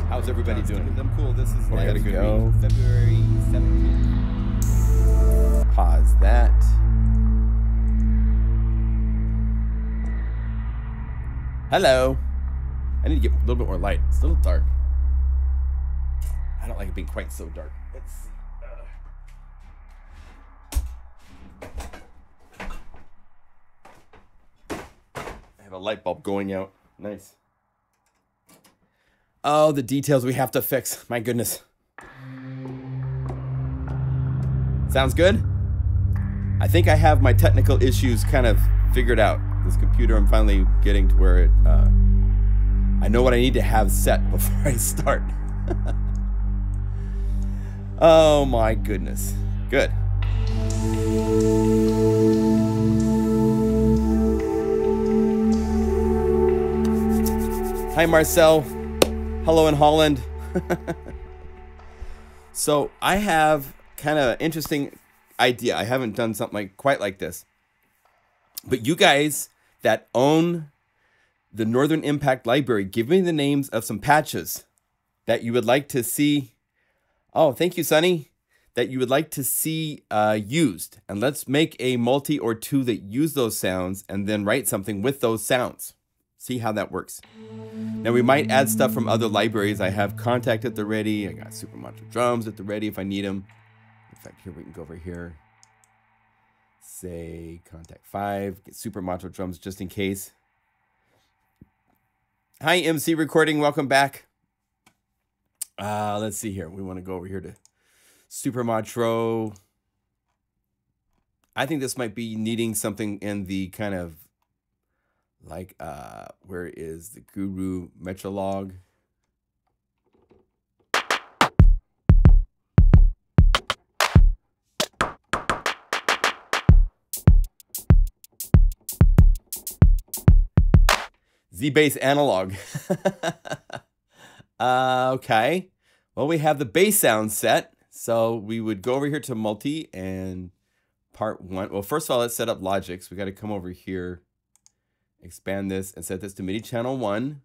How's everybody doing? I'm cool. This is Had a good Livestream, week. February 17th. Pause that. Hello. I need to get a little bit more light. It's a little dark. I don't like it being quite so dark. Let's see. I have a light bulb going out. Nice. Oh, the details we have to fix. My goodness. Sounds good? I think I have my technical issues kind of figured out. This computer, I'm finally getting to where it, I know what I need to have set before I start. Oh my goodness. Good. Hi, Marcel. Hello in Holland. So I have kind of an interesting idea. I haven't done something quite like this. But you guys that own the Northern Impakt library, give me the names of some patches that you would like to see. Oh, thank you, Sonny. That you would like to see used. And let's make a multi or two that use those sounds and then write something with those sounds. See how that works. Now we might add stuff from other libraries. I have Contact at the ready. I got Super Macho Drums at the ready if I need them. In fact, here we can go over here. Say Contact 5. Get Super Macho Drums just in case. Hi, MC Recording. Welcome back. Let's see here. We want to go over here to Super Macho. I think this might be needing something in the kind of like, where is the Guru Metrolog? Z-bass analog. Okay. Well, we have the bass sound set. So we would go over here to multi and part one. Well, first of all, let's set up Logics. We got to come over here, expand this and set this to MIDI channel 1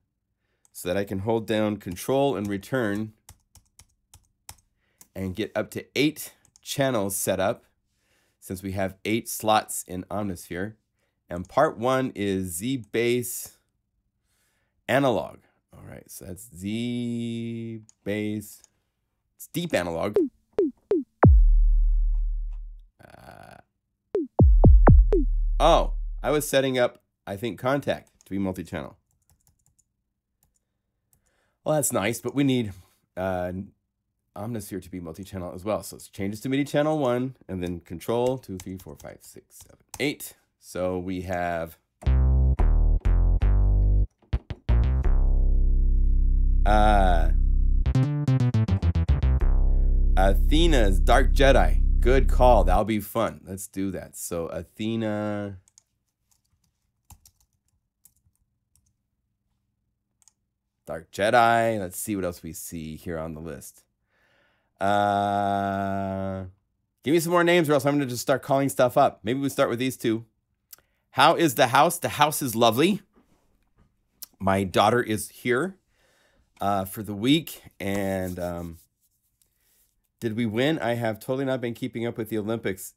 so that I can hold down control and return and get up to 8 channels set up since we have 8 slots in Omnisphere. And part 1 is Z-bass analog. All right, so that's Z-bass. It's deep analog. Oh, I was setting up, I think, Contact to be multi-channel. Well, that's nice, but we need Omnisphere to be multi-channel as well. So let's change this to MIDI channel 1 and then control 2, 3, 4, 5, 6, 7, 8. So we have Athena's Dark Jedi. Good call. That'll be fun. Let's do that. So Athena. Dark Jedi. Let's see what else we see here on the list. Give me some more names or else I'm going to just start calling stuff up. Maybe we start with these two. How is the house? The house is lovely. My daughter is here for the week. And did we win? I have totally not been keeping up with the Olympics.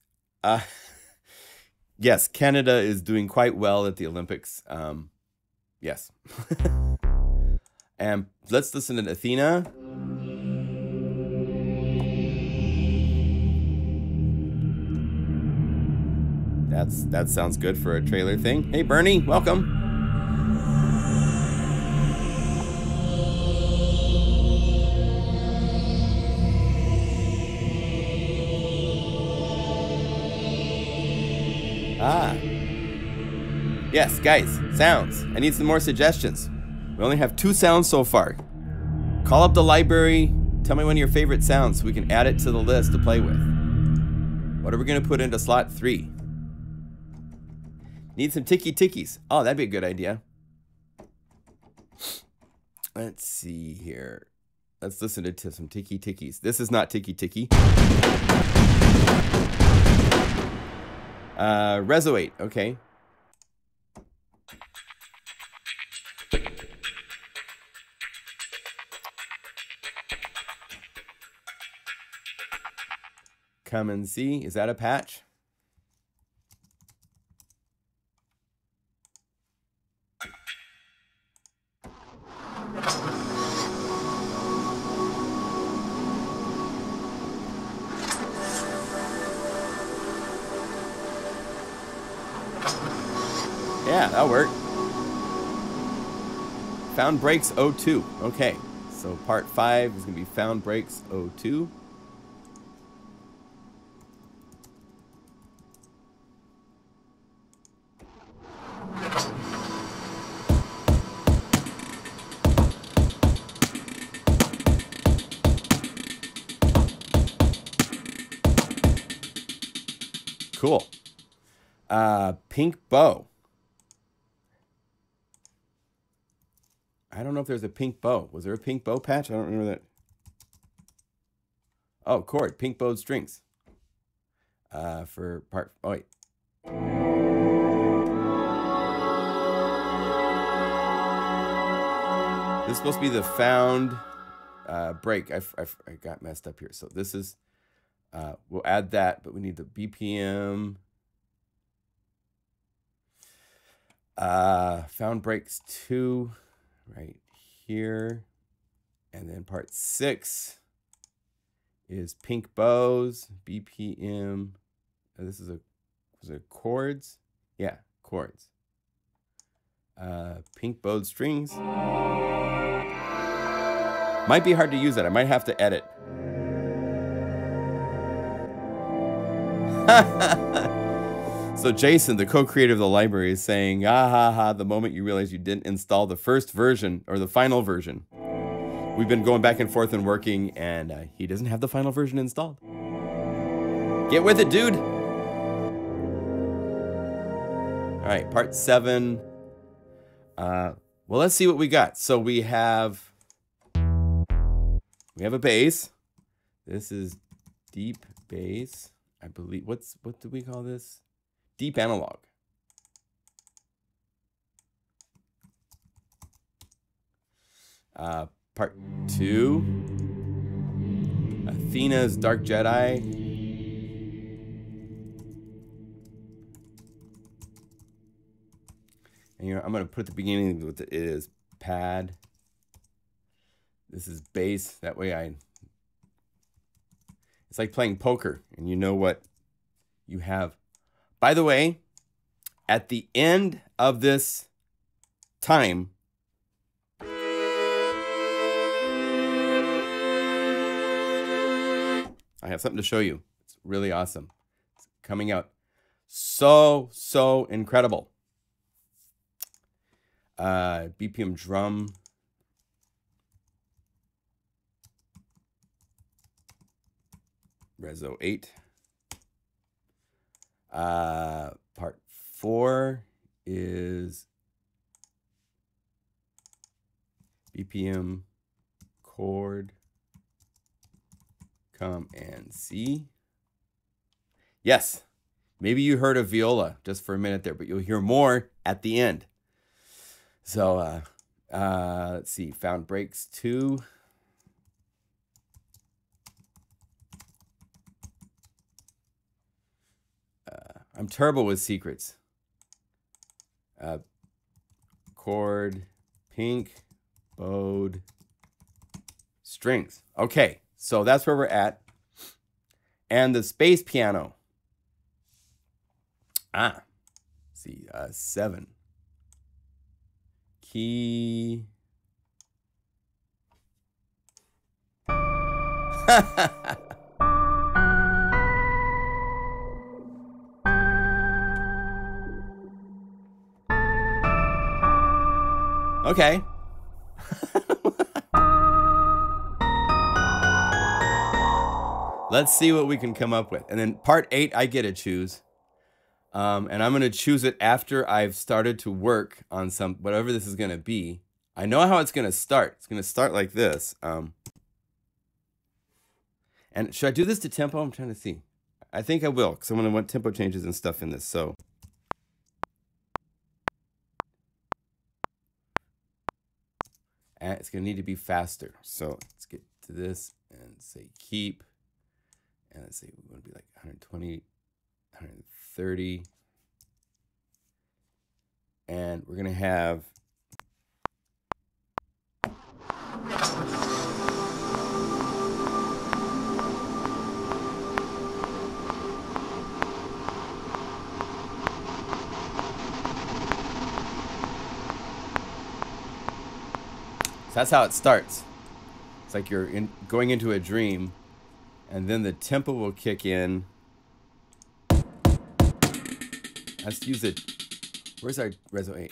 Yes, Canada is doing quite well at the Olympics. Yes. And let's listen to Athena. That sounds good for a trailer thing. Hey, Bernie, welcome. Yes, guys, sounds. I need some more suggestions. We only have 2 sounds so far. Call up the library. Tell me one of your favorite sounds so we can add it to the list to play with. What are we going to put into slot 3? Need some tiki-tikis. Oh, that'd be a good idea. Let's see here. Let's listen to some tiki-tikis. This is not tiki-tiki. Resoate, okay. come and see. Is that a patch? Yeah, that'll work. Found breaks 02. Okay, so part 5 is going to be found breaks 02. Cool. Pink bow. I don't know if there's a pink bow. Was there a pink bow patch? I don't remember that. Oh, chord. Pink bowed strings. For part... Oh, wait. This is supposed to be the found break. I got messed up here. So this is... we'll add that, but we need the BPM. Found breaks 2 right here. And then part 6 is pink bows, BPM. This is was it chords? Yeah, chords. Pink bowed strings. Might be hard to use that. I might have to edit. So Jason, the co-creator of the library, is saying, ah ha ha, the moment you realize you didn't install the first version or the final version. We've been going back and forth and working, and he doesn't have the final version installed. Get with it, dude. All right, part 7. Well, let's see what we got. So we have a bass. This is deep bass. I believe, what do we call this? Deep analog. Part 2. Athena's Dark Jedi. And I'm going to put the beginning with it is pad. This is bass. That way it's like playing poker and you know what you have. By the way, at the end of this time, I have something to show you. It's really awesome. It's coming out so incredible. BPM drum. Reso 8. Part 4 is BPM chord. Come and see. Yes, maybe you heard of Viola just for a minute there, but you'll hear more at the end. So let's see, found breaks 2. I'm terrible with secrets. Chord, pink, bowed, strings. Okay, so that's where we're at. And the space piano. Let's see, 7. Key. Okay. Let's see what we can come up with. And then part 8, I get to choose. And I'm going to choose it after I've started to work on whatever this is going to be. I know how it's going to start. It's going to start like this. And should I do this to tempo? I'm trying to see. I think I will, because I'm going to want tempo changes and stuff in this. So. And it's going to need to be faster. So let's get to this and say keep. And let's see, we want to be like 120, 130. And we're going to have that's how it starts. It's like you're going into a dream, and then the tempo will kick in. Let's use it. Where's our Reso 8?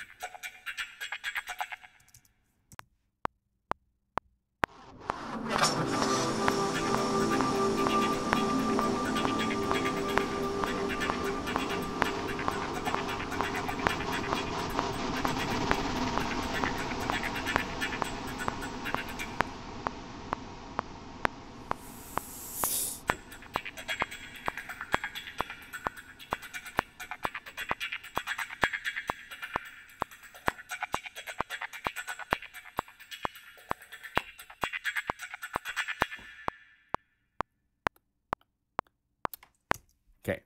Okay,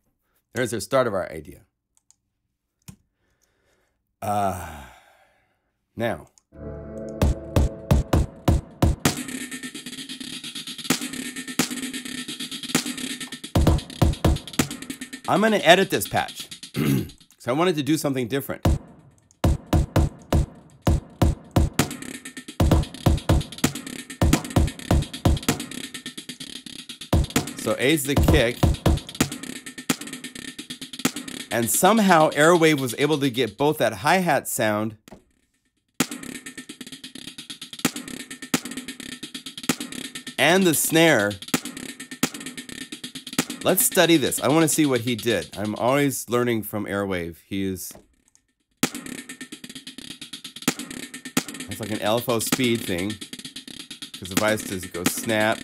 there's the start of our idea. Now, I'm going to edit this patch. So I wanted to do something different. So A's the kick. And somehow Airwave was able to get both that hi-hat sound and the snare. Let's study this. I want to see what he did. I'm always learning from Airwave. It's like an LFO speed thing. Because if I was to go snap.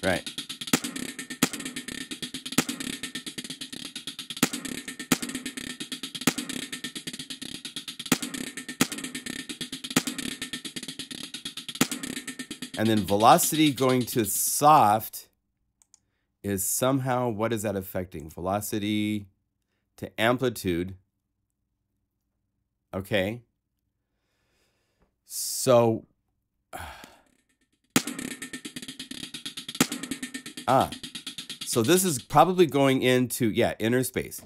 Right. And then velocity going to soft is somehow, what is that affecting? Velocity to amplitude. Okay. So, so this is probably going into, yeah, inner space.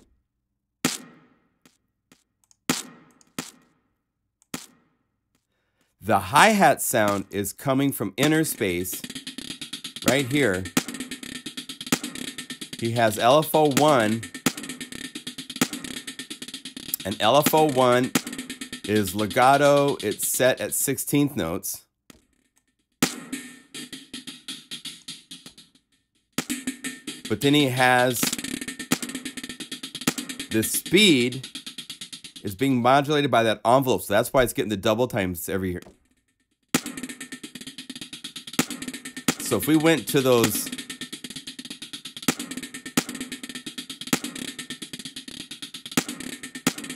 The hi-hat sound is coming from inner space right here. He has LFO1, and LFO1 is legato. It's set at 16th notes. But then he has the speed is being modulated by that envelope. So that's why it's getting the double times every year. So if we went to those,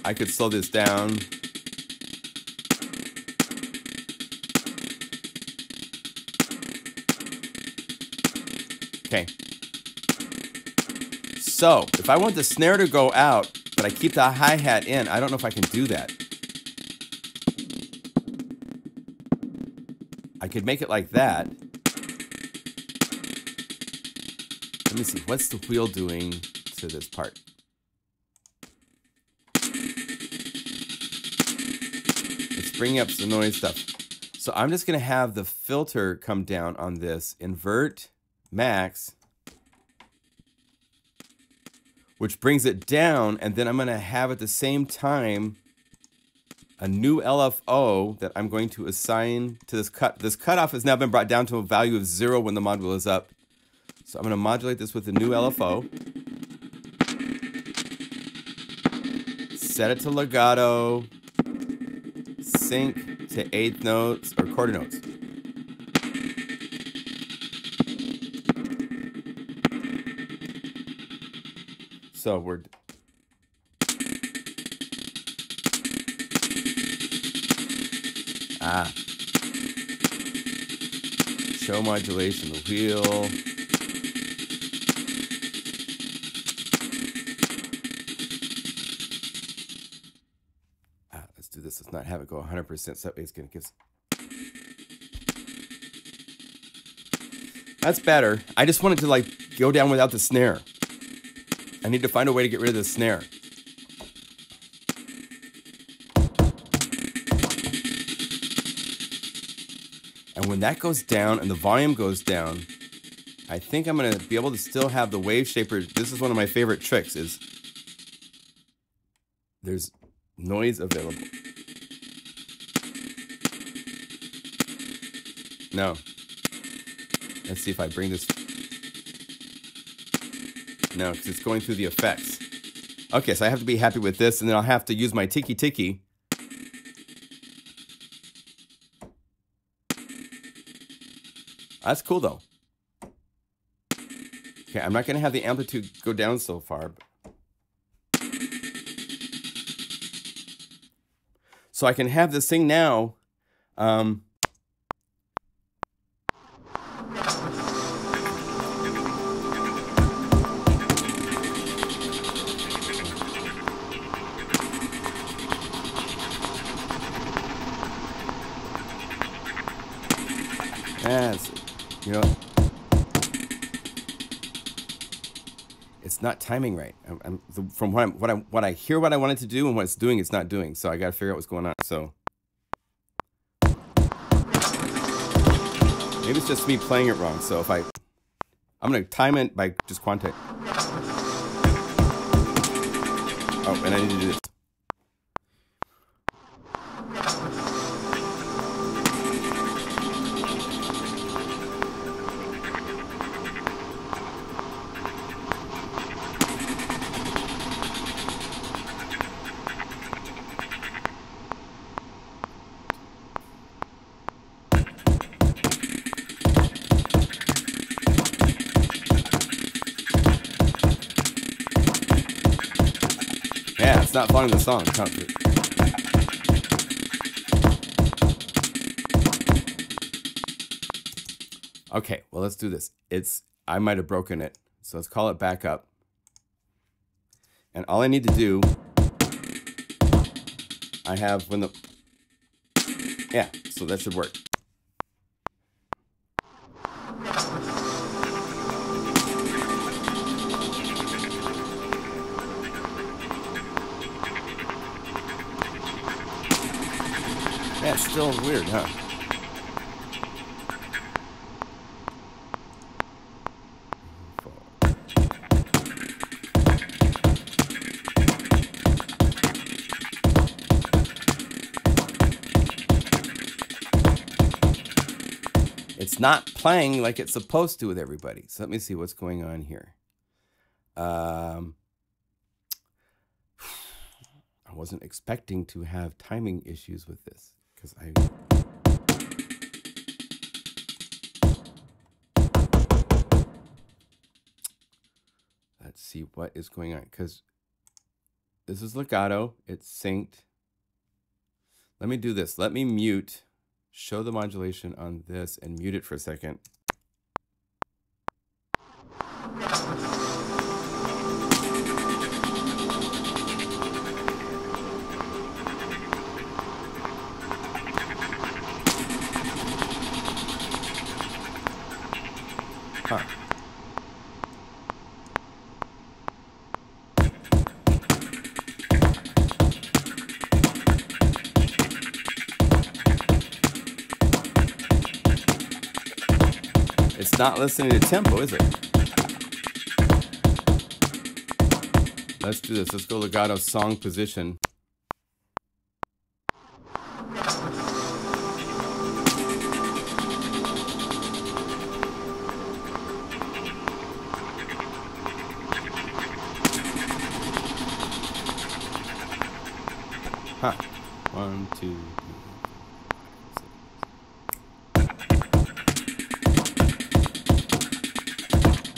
I could slow this down. Okay. So if I want the snare to go out, but I keep the hi-hat in, I don't know if I can do that. I could make it like that. Let me see, what's the wheel doing to this part? It's bringing up some noise stuff. So I'm just gonna have the filter come down on this, invert max, which brings it down, and then I'm going to have at the same time a new LFO that I'm going to assign to this cut. This cutoff has now been brought down to a value of 0 when the module is up. So I'm going to modulate this with a new LFO. Set it to legato. Sync to 8th notes or quarter notes. So we're Ah. Show modulation, the wheel. Let's do this. Let's not have it go 100%. So it's going to give. That's better. I just want it to like go down without the snare. I need to find a way to get rid of the snare. And when that goes down and the volume goes down, I think I'm going to be able to still have the wave shaper. This is one of my favorite tricks is there's noise available. No. Let's see if I bring this. No, because it's going through the effects. Okay, so I have to be happy with this, and then I'll have to use my tiki tiki. That's cool, though. Okay, I'm not going to have the amplitude go down so far. So I can have this thing now. Yes, you know, it's not timing right. From what I hear, what I wanted to do, and what it's doing, it's not doing. So I got to figure out what's going on. So maybe it's just me playing it wrong. So if I'm gonna time it by just quantate. Oh, and I need to do this. Yeah, it's not following the song. It's not good. Okay, well, let's do this. I might have broken it. So let's call it back up. And all I need to do, I have when the, yeah, so that should work. Yeah, it's still weird, huh? It's not playing like it's supposed to with everybody. So let me see what's going on here. I wasn't expecting to have timing issues with this because let's see what is going on because this is legato. It's synced. Let me do this. Let me mute. Show the modulation on this and mute it for a second. Huh. It's not listening to tempo, is it? Let's do this. Let's go legato song position. Huh. 1, 2, 3.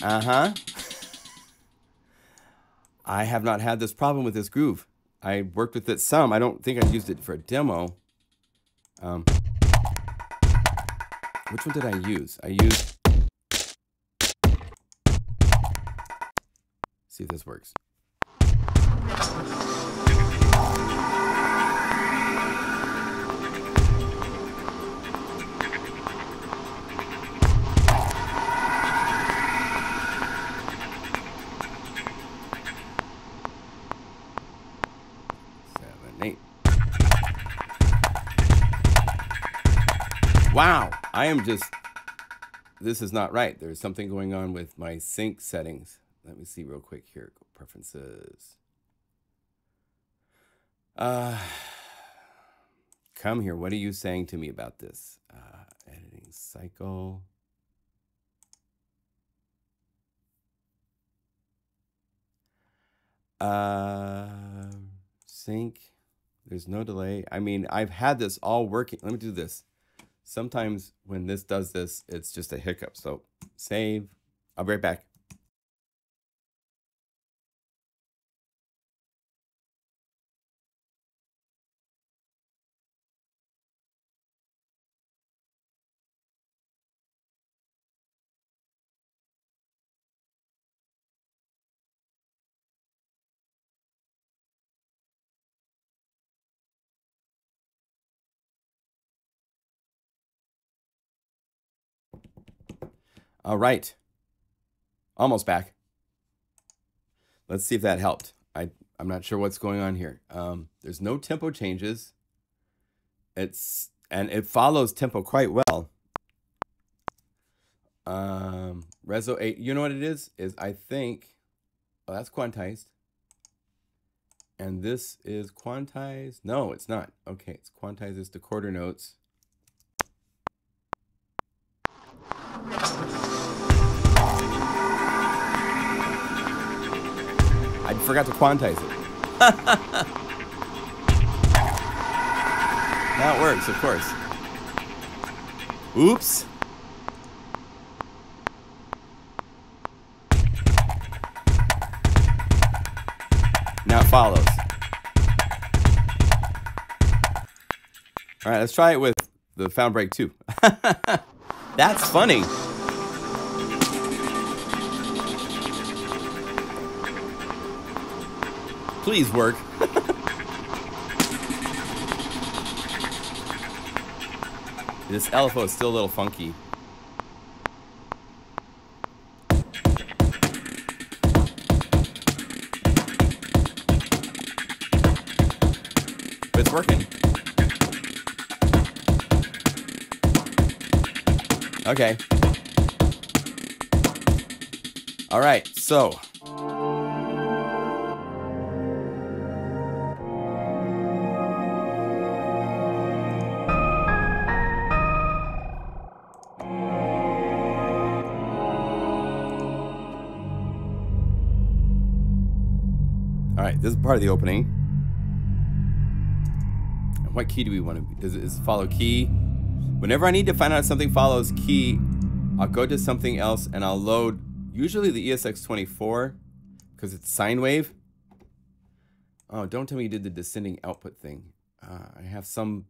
Uh-huh. I have not had this problem with this groove. I worked with it some. I don't think I used it for a demo. Which one did I use? I used... See if this works. Wow, I am just, this is not right. There's something going on with my sync settings. Let me see real quick here. Go preferences. Come here. What are you saying to me about this? Editing cycle. Sync. There's no delay. I mean, I've had this all working. Let me do this. Sometimes when this does this, it's just a hiccup. So save. I'll be right back. All right. Almost back. Let's see if that helped. I'm not sure what's going on here. There's no tempo changes. And it follows tempo quite well. Reso 8. You know what it is? I think, oh, that's quantized. And this is quantized. No, it's not. Okay, it's quantized. It's the quarter notes. I forgot to quantize it. That works, of course. Oops. Now it follows. All right, let's try it with the found break 2. That's funny. Please work. This LFO is still a little funky. But it's working. Okay. All right, so. All right, this is part of the opening. And what key do we want to be? Is it follow key? Whenever I need to find out if something follows key, I'll go to something else and I'll load usually the ESX24 because it's sine wave. Oh, don't tell me you did the descending output thing. I have some.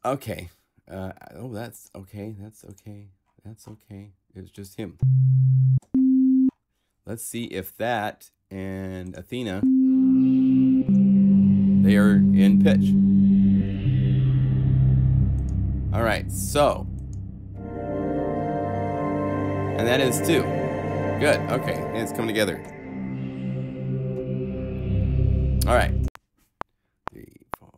Okay. Oh, that's okay. That's okay. That's okay. It's just him. Let's see if that and Athena, they are in pitch. All right, so. And that is 2. Good, okay, and it's coming together. All right. 3, 4.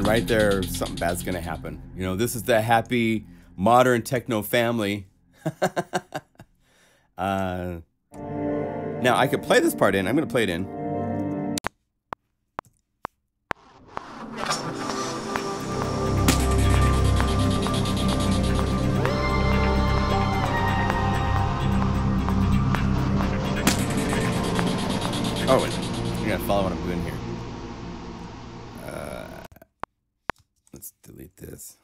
Right there, something bad's gonna happen. You know, this is the happy modern techno family. Now I could play this part in. I'm gonna play it in. can't follow what I'm doing here. Let's delete this.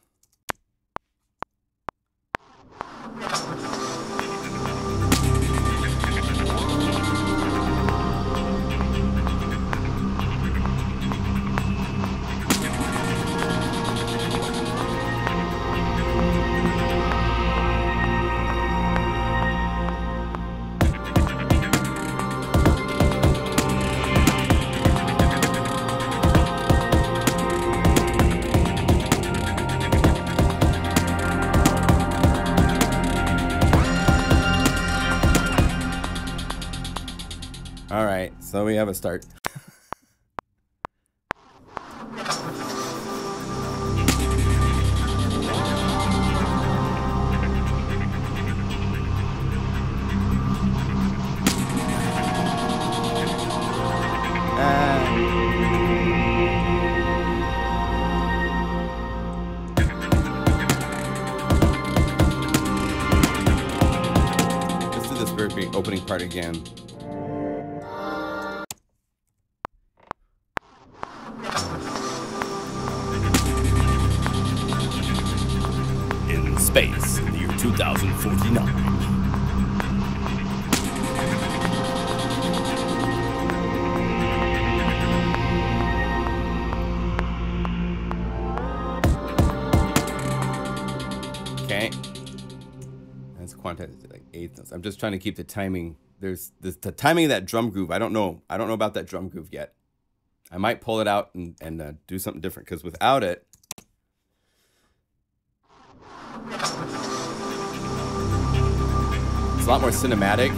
All right, so we have a start. Let's do this very opening part again. Space in the year 2049. Okay. That's quantized like eighth notes. I'm just trying to keep the timing. There's the timing of that drum groove. I don't know about that drum groove yet. I might pull it out and do something different, because without it, it's a lot more cinematic.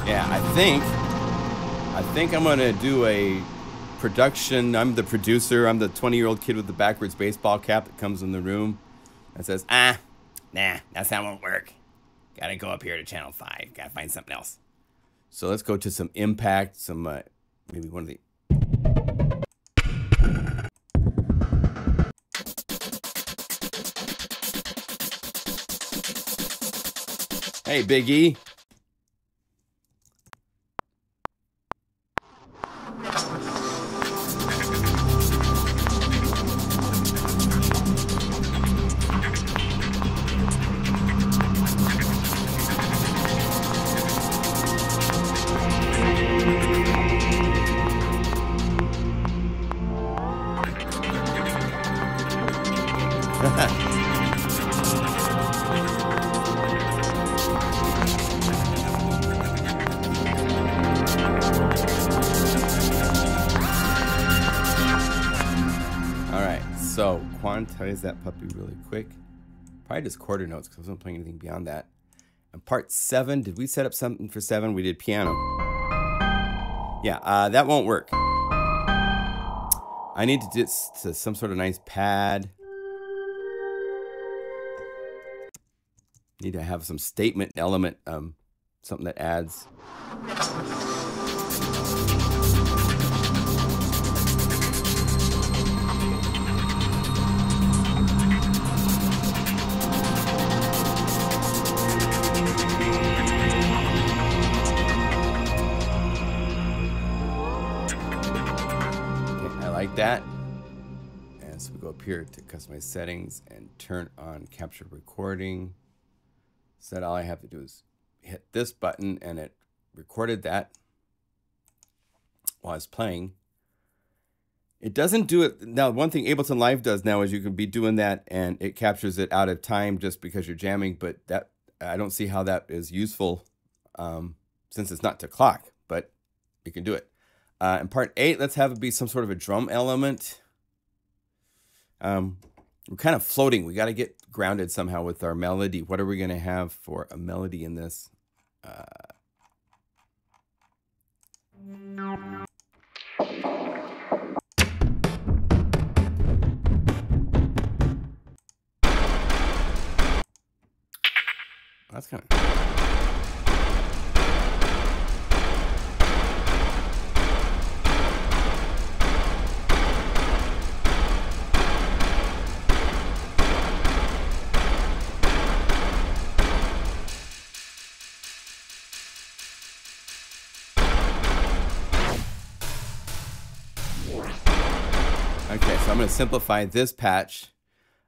Yeah, I think I'm gonna do a production. I'm the producer. I'm the 20-year-old kid with the backwards baseball cap that comes in the room and says, nah, that won't work. Gotta go up here to channel 5. Gotta find something else. So let's go to some Impakt, some maybe one of the. Hey, Big E. So, quantize that puppy really quick. Probably just quarter notes, because I wasn't playing anything beyond that. And part 7, did we set up something for 7? We did piano. Yeah, that won't work. I need to do some sort of nice pad. Need to have some statement element, something that adds. That. And so we go up here to customize settings and turn on capture recording. So that all I have to do is hit this button and it recorded that while I was playing. It doesn't do it. Now, one thing Ableton Live does now is you can be doing that and it captures it out of time just because you're jamming, but that I don't see how that is useful since it's not to clock, but you can do it. In part 8, let's have it be some sort of a drum element. We're kind of floating. We got to get grounded somehow with our melody. What are we going to have for a melody in this? That's kind of... Okay, so I'm going to simplify this patch.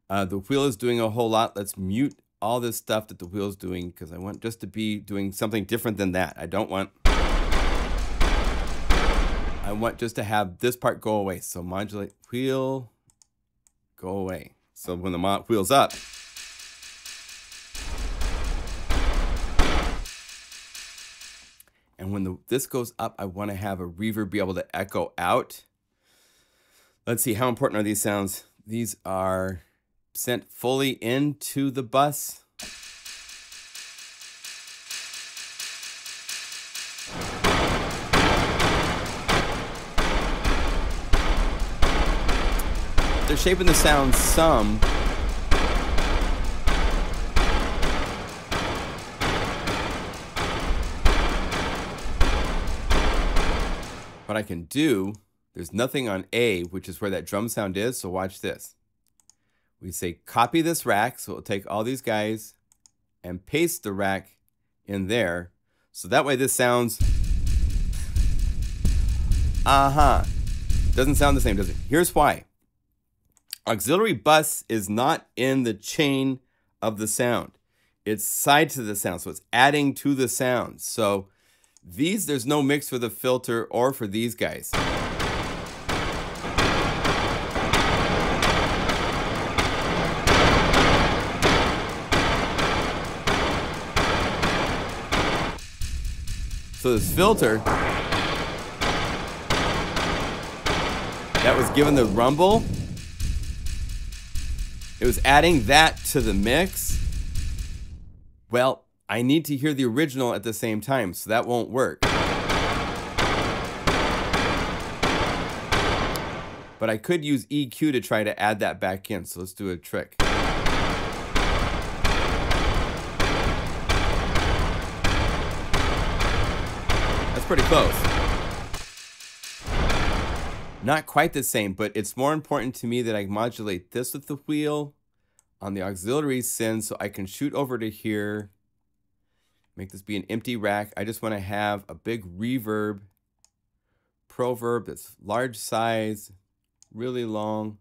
The wheel is doing a whole lot. Let's mute all this stuff that the wheel is doing because I want just to be doing something different than that. I want just to have this part go away. So modulate wheel, go away. So when the wheel's up, and when this goes up, I want to have a reverb be able to echo out. Let's see, how important are these sounds? These are sent fully into the bus. They're shaping the sound some. What I can do, there's nothing on A, which is where that drum sound is, so watch this. We say copy this rack, so it'll take all these guys and paste the rack in there. So that way this sounds, doesn't sound the same, does it? Here's why. Auxiliary bus is not in the chain of the sound. It's side to the sound, so it's adding to the sound. So there's no mix for the filter or for these guys. So this filter that was given the rumble, it was adding that to the mix. Well, I need to hear the original at the same time, so that won't work. But I could use EQ to try to add that back in, so let's do a trick. That's pretty close. Not quite the same, but it's more important to me that I modulate this with the wheel on the auxiliary send so I can shoot over to here, make this be an empty rack. I just want to have a big reverb, proverb that's large size, really long.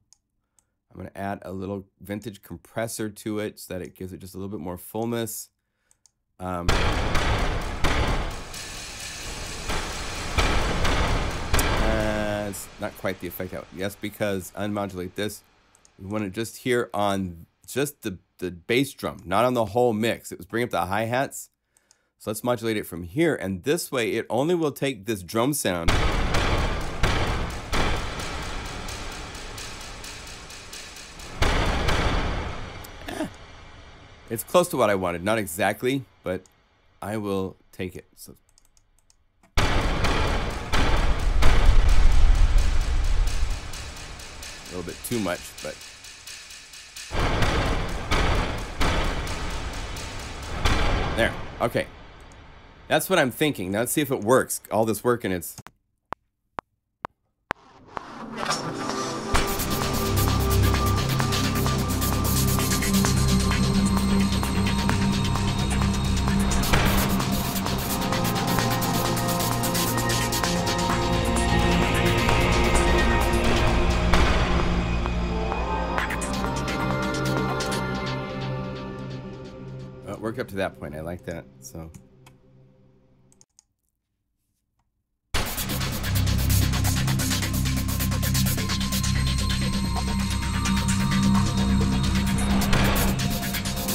I'm going to add a little vintage compressor to it so that it gives it just a little bit more fullness. It's not quite the effect out. Yes, because unmodulate this. We want to just hear on just the bass drum, not on the whole mix. It was bringing up the hi-hats. So let's modulate it from here. And this way, it only will take this drum sound. It's close to what I wanted. Not exactly, but I will take it. So a little bit too much, but there. Okay. That's what I'm thinking. Now let's see if it works. All this work and it's... Work up to that point. I like that. So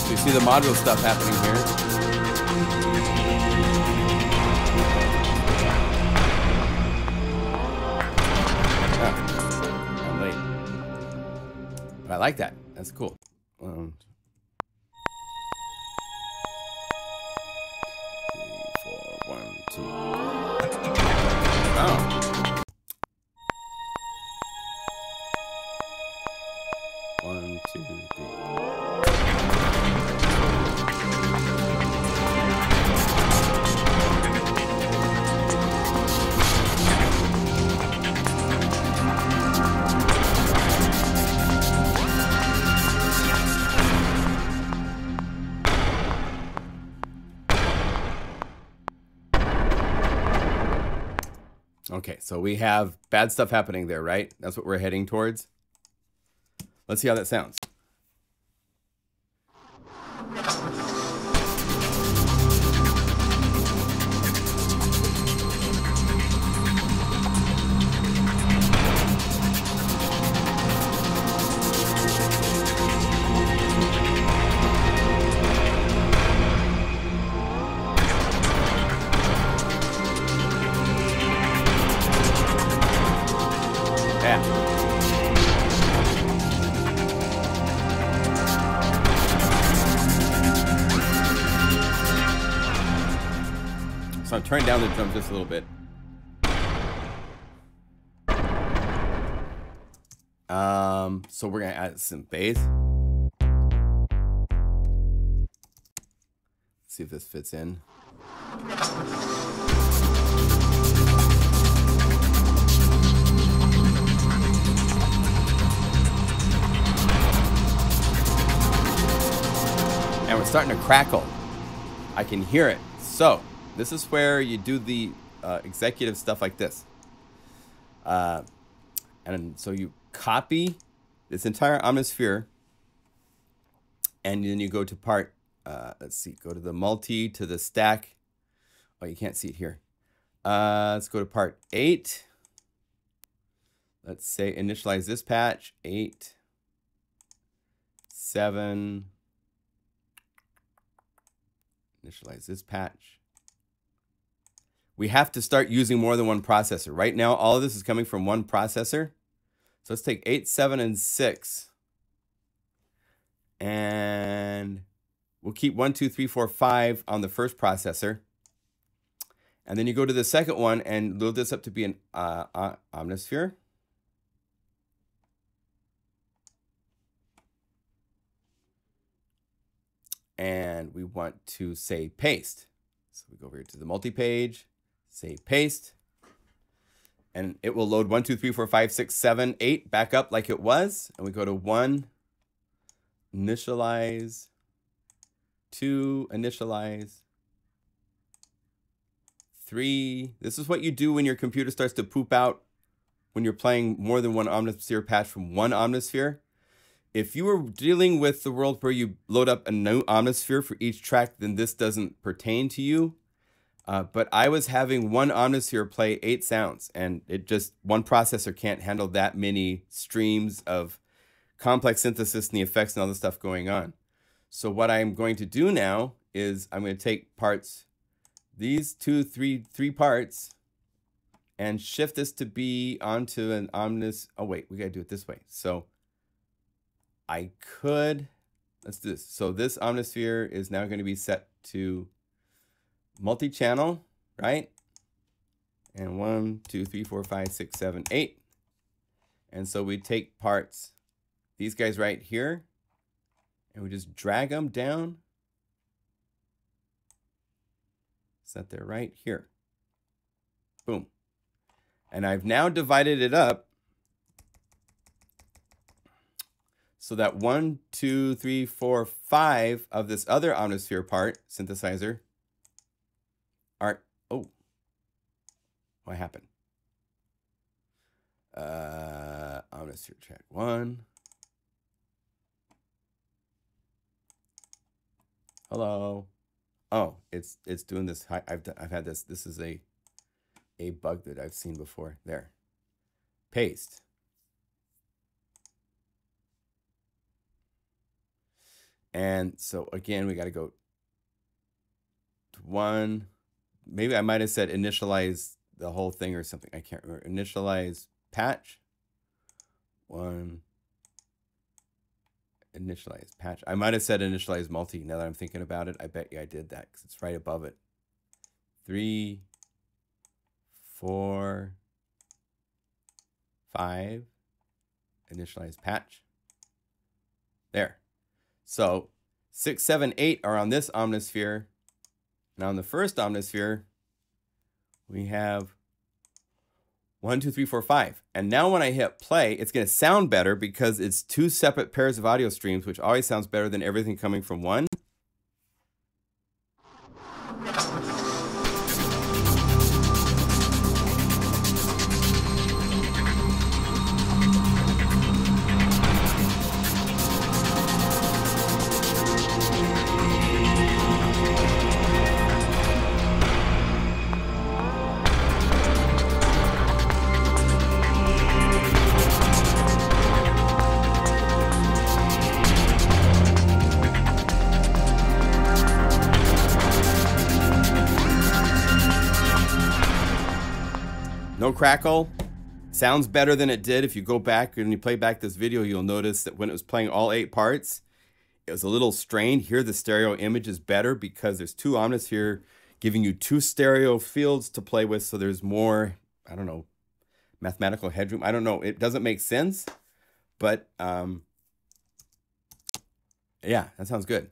you see the module stuff happening here. Oh, I'm late. But I like that. That's cool. 2. Oh. 1, 2, 3. Okay, so we have bad stuff happening there, right? That's what we're heading towards. Let's see how that sounds. So I'm turning down the drum just a little bit. So we're gonna add some bass. Let's see if this fits in. And we're starting to crackle. I can hear it. So this is where you do the executive stuff like this. And so you copy this entire omnisphere, and then you go to part, let's see, go to the multi, to the stack. Oh, you can't see it here. Let's go to part 8. Let's say initialize this patch, 8, 7. Initialize this patch. We have to start using more than one processor. Right now, all of this is coming from one processor. So let's take 8, 7, and 6. And we'll keep 1, 2, 3, 4, 5 on the first processor. And then you go to the second one and load this up to be an omnisphere. And we want to say paste. So we go over here to the multi-page, say paste. And it will load 1, 2, 3, 4, 5, 6, 7, 8 back up like it was. And we go to 1, initialize, 2, initialize, 3. This is what you do when your computer starts to poop out when you're playing more than one omnisphere patch from one omnisphere. If you were dealing with the world where you load up a new omnisphere for each track, then this doesn't pertain to you. But I was having one omnisphere play 8 sounds, and it just, one processor can't handle that many streams of complex synthesis and the effects and all the stuff going on. So what I'm going to do now is I'm going to take parts, these three parts, and shift this to be onto an omnis. Oh wait, we got to do it this way. So I could, let's do this. So this omnisphere is now going to be set to multi-channel, right? And 1, 2, 3, 4, 5, 6, 7, 8. And so we take parts, these guys right here, and we just drag them down. Set there right here. Boom. And I've now divided it up so that 1, 2, 3, 4, 5 of this other omnisphere part, synthesizer, are, oh, what happened? Omnisphere track 1. Hello. Oh, it's doing this. I've had this. This is a bug that I've seen before. There. Paste. And so again, we got to go to 1. Maybe I might have said initialize the whole thing or something. I can't remember. Initialize patch. 1. Initialize patch. I might have said initialize multi. Now that I'm thinking about it, I bet you I did that because it's right above it. 3, 4, 5. Initialize patch. There. So 6, 7, 8 are on this omnisphere. Now on the first omnisphere, we have 1, 2, 3, 4, 5. And now when I hit play, it's going to sound better because it's 2 separate pairs of audio streams, which always sounds better than everything coming from one. crackle. Sounds better than it did. If you go back and you play back this video, you'll notice that when it was playing all 8 parts, it was a little strained. Here, the stereo image is better because there's 2 omnis here giving you 2 stereo fields to play with. So there's more, I don't know, mathematical headroom. I don't know. It doesn't make sense, but yeah, that sounds good.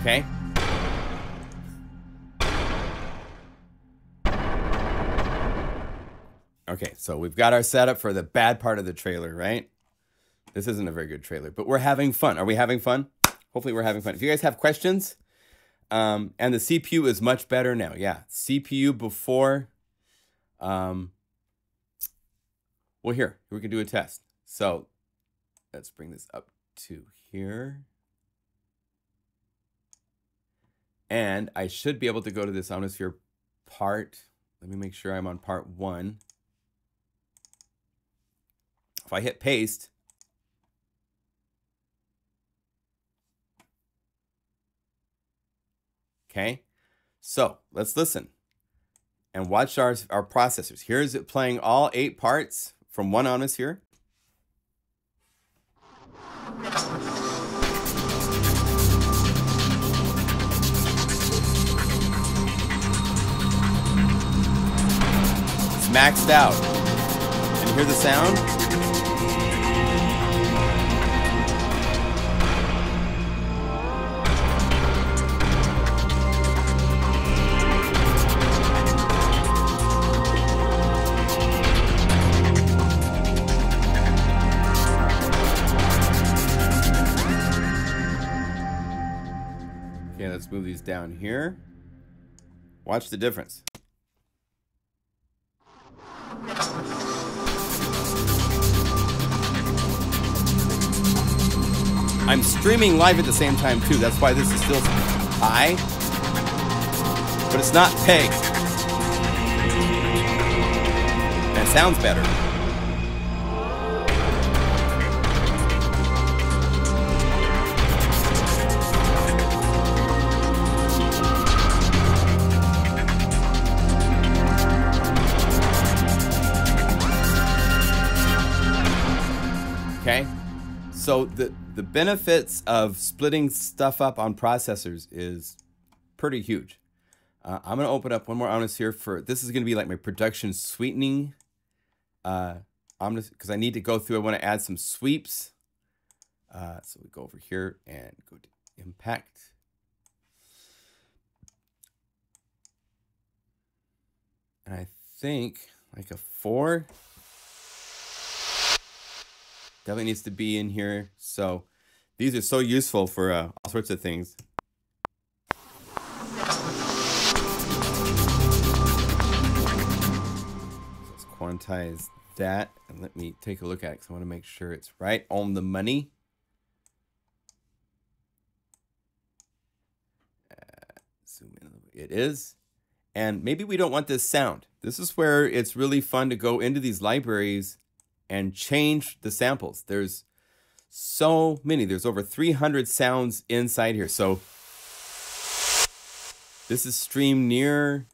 Okay. Okay, so we've got our setup for the bad part of the trailer, right? This isn't a very good trailer, but we're having fun. Are we having fun? Hopefully we're having fun. If you guys have questions, and the CPU is much better now. Yeah, CPU before, well, here, we can do a test. So let's bring this up to here. And I should be able to go to this Omnisphere part. Let me make sure I'm on part 1. If I hit paste, okay, so let's listen and watch our processors. Here's it playing all 8 parts from one Omnisphere. It's maxed out. And hear the sound? Okay, let's move these down here. Watch the difference. I'm streaming live at the same time too. That's why this is still high, but it's not pegged. And it sounds better. Okay, so the benefits of splitting stuff up on processors is pretty huge. I'm going to open up one more Omnis here for, this is going to be like my production sweetening Omnis, because I need to go through, I want to add some sweeps. So we go over here and go to Impakt. And I think like a 4. Definitely needs to be in here. So these are so useful for all sorts of things. Let's quantize that and let me take a look at it because I want to make sure it's right on the money. Zoom in a little bit. It is. And maybe we don't want this sound. This is where it's really fun to go into these libraries and change the samples. There's so many. There's over 300 sounds inside here. So this is stream near.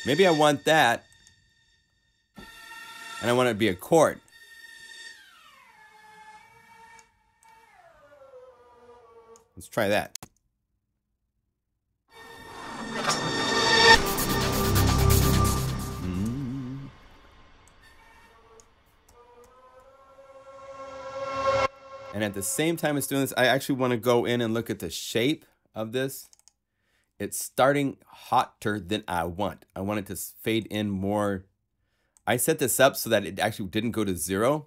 Maybe I want that. And I want it to be a chord. Let's try that. And at the same time it's doing this, I actually want to go in and look at the shape of this. It's starting hotter than I want. I want it to fade in more. I set this up so that it actually didn't go to 0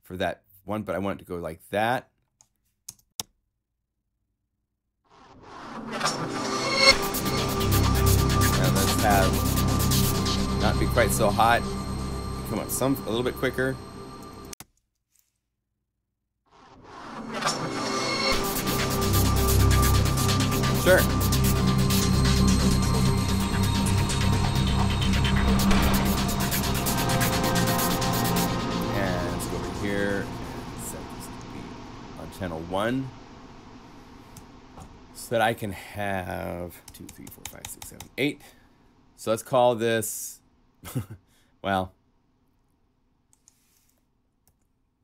for that one, but I want it to go like that. And let's have not be quite so hot. Come on, a little bit quicker. Sure. And let's go over here and set this to be on channel 1. So that I can have 2, 3, 4, 5, 6, 7, 8. So let's call this, well,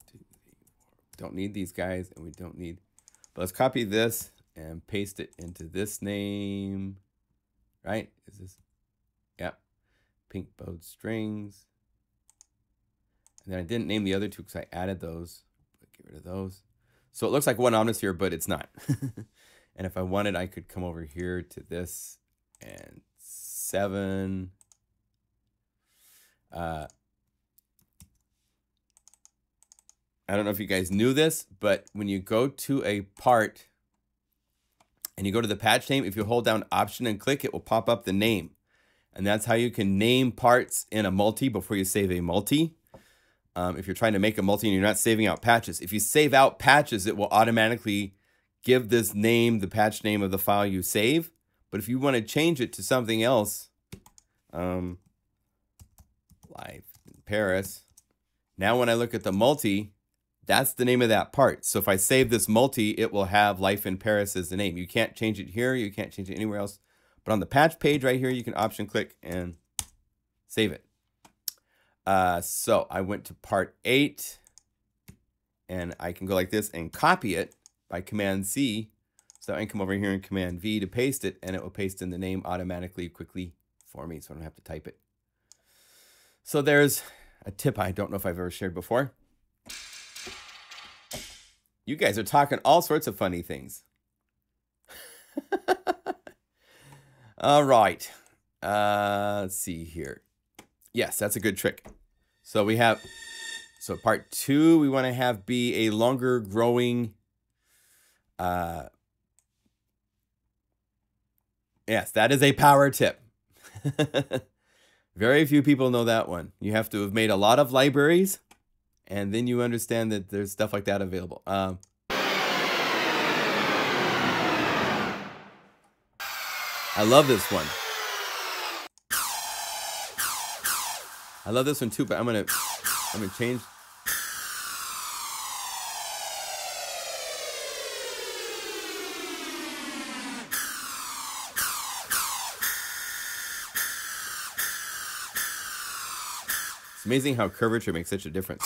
2, 3, 4. Don't need these guys, and we don't need, but let's copy this and paste it into this name, right? Is this, yeah, pink bowed strings. And then I didn't name the other two because I added those, but get rid of those. So it looks like one omnis here, but it's not. And if I wanted, I could come over here to this and 7. I don't know if you guys knew this, but when you go to a part and you go to the patch name, if you hold down Option and click, it will pop up the name. And that's how you can name parts in a multi before you save a multi. If you're trying to make a multi and you're not saving out patches. If you save out patches, it will automatically give this name the patch name of the file you save. But if you want to change it to something else, Live in Paris, now when I look at the multi, that's the name of that part. So if I save this multi, it will have Life in Paris as the name. You can't change it here. You can't change it anywhere else. But on the patch page right here, you can option click and save it. So I went to part 8 and I can go like this and copy it by Command C. So I can come over here and Command V to paste it, and it will paste in the name automatically quickly for me, so I don't have to type it. So there's a tip I don't know if I've ever shared before. You guys are talking all sorts of funny things. All right. Let's see here. Yes, that's a good trick. So we have, so part 2, we want to have be a longer growing, yes, that is a power tip. Very few people know that one. You have to have made a lot of libraries, and then you understand that there's stuff like that available. I love this one. I love this one too, but I'm gonna change. It's amazing how curvature makes such a difference.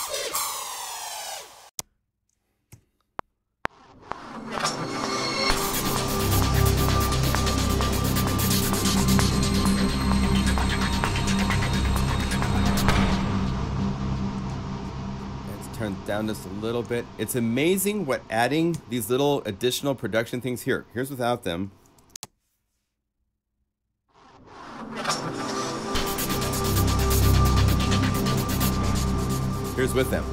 Turn down just a little bit. It's amazing what adding these little additional production things here. Here's without them. Here's with them.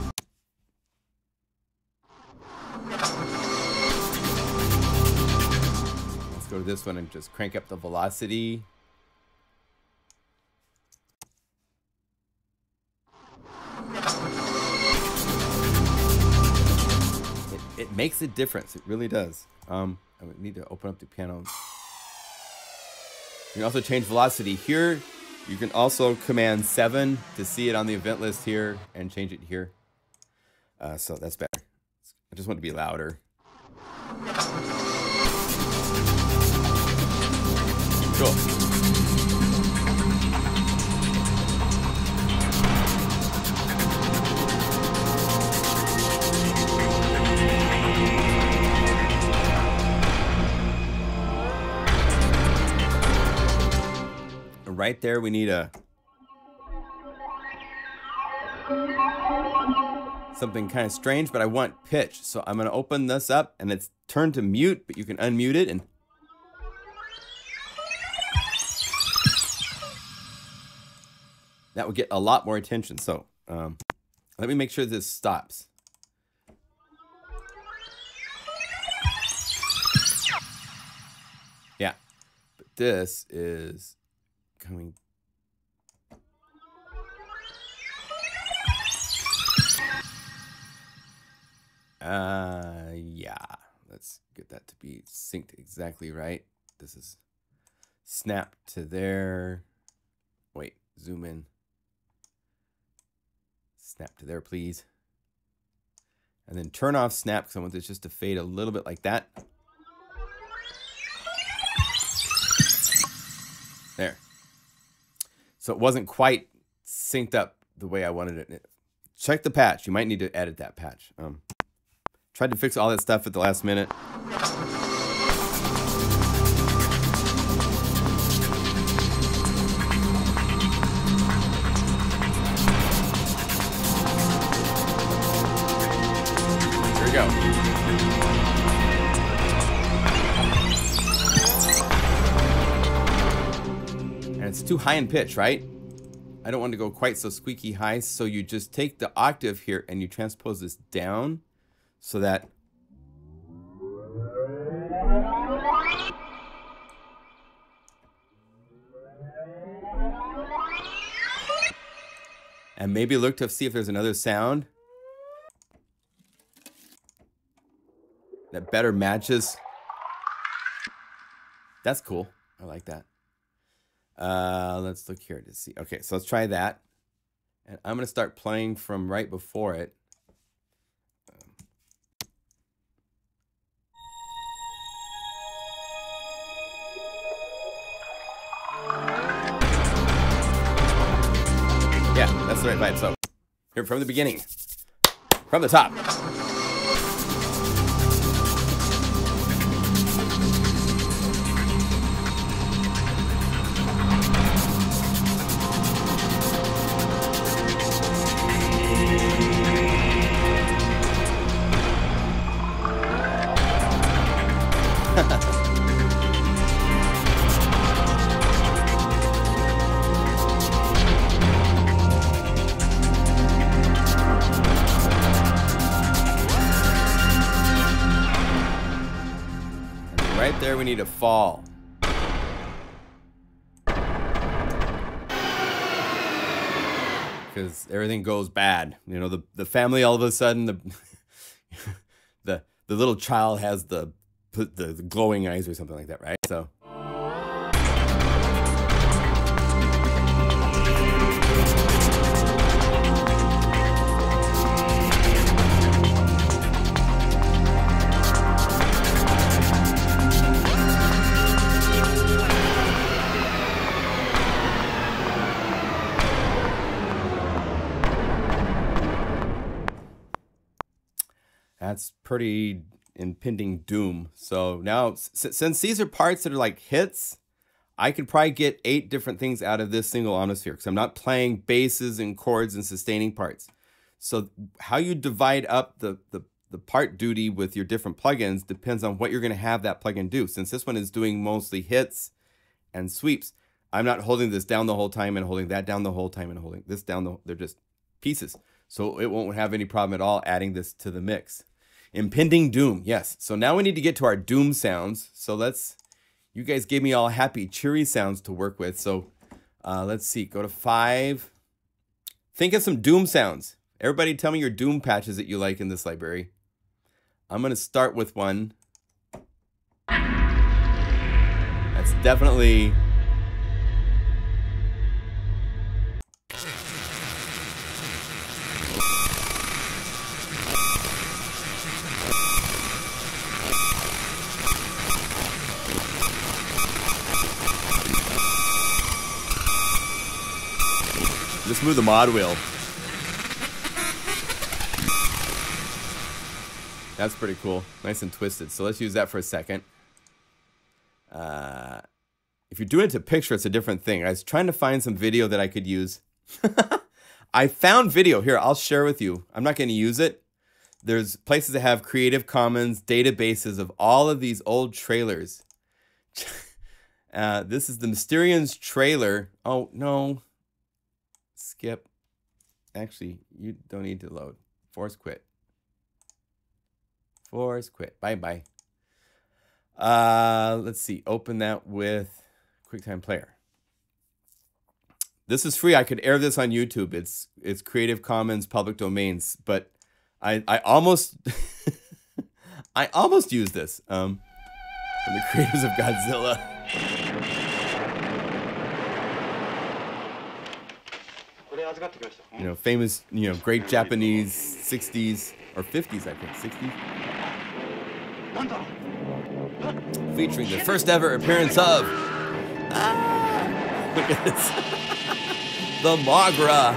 Let's go to this one and just crank up the velocity. It makes a difference. It really does. I would need to open up the piano. You can also change velocity here. You can also Command 7 to see it on the event list here and change it here. So that's better. I just want to be louder. Cool. Right there, we need something kind of strange, but I want pitch. So I'm going to open this up, and it's turned to mute, but you can unmute it, and that would get a lot more attention. So let me make sure this stops. But this is coming. Yeah. Let's get that to be synced exactly right. This is snap to there. Wait, zoom in. Snap to there, please. And then turn off snap because I want this just to fade a little bit like that. There. So it wasn't quite synced up the way I wanted it. Check the patch. You might need to edit that patch. Tried to fix all that stuff at the last minute. Here we go. And it's too high in pitch, right? I don't want to go quite so squeaky high, so you just take the octave here and you transpose this down so that and maybe look to see if there's another sound that better matches. That's cool. I like that. Let's look here to see. Okay, so let's try that. And I'm going to start playing from right before it. Yeah, that's the right vibe. So, here from the beginning. From the top. Right there, we need a fall. Because everything goes bad. You know, the family all of a sudden, the little child has the glowing eyes or something like that, right? So. That's pretty impending doom. So now, since these are parts that are like hits, I could probably get 8 different things out of this single omnisphere because I'm not playing basses and chords and sustaining parts. So how you divide up the part duty with your different plugins depends on what you're going to have that plugin do. Since this one is doing mostly hits and sweeps, I'm not holding this down the whole time and holding that down the whole time and holding this down. They're just pieces. So it won't have any problem at all adding this to the mix. Impending doom, yes. So now we need to get to our doom sounds. So you guys gave me all happy, cheery sounds to work with. So let's see, go to 5. Think of some doom sounds. Everybody tell me your doom patches that you like in this library. I'm gonna start with one. That's definitely... Just move the mod wheel. That's pretty cool. Nice and twisted. So let's use that for a second. If you're doing it to picture, it's a different thing. I was trying to find some video that I could use. I found video. Here, I'll share with you. I'm not going to use it. There's places that have Creative Commons databases of all of these old trailers. This is the Mysterians trailer. Oh, no. Skip. Actually, you don't need to load. Force quit. Force quit. Bye-bye. Let's see. Open that with QuickTime Player. This is free. I could air this on YouTube. It's Creative Commons public domains, but I almost I almost used this from the creators of Godzilla. You know, famous, you know, great Japanese 60s or 50s, I think, 60s. Featuring the first ever appearance of look at this. The Mogra.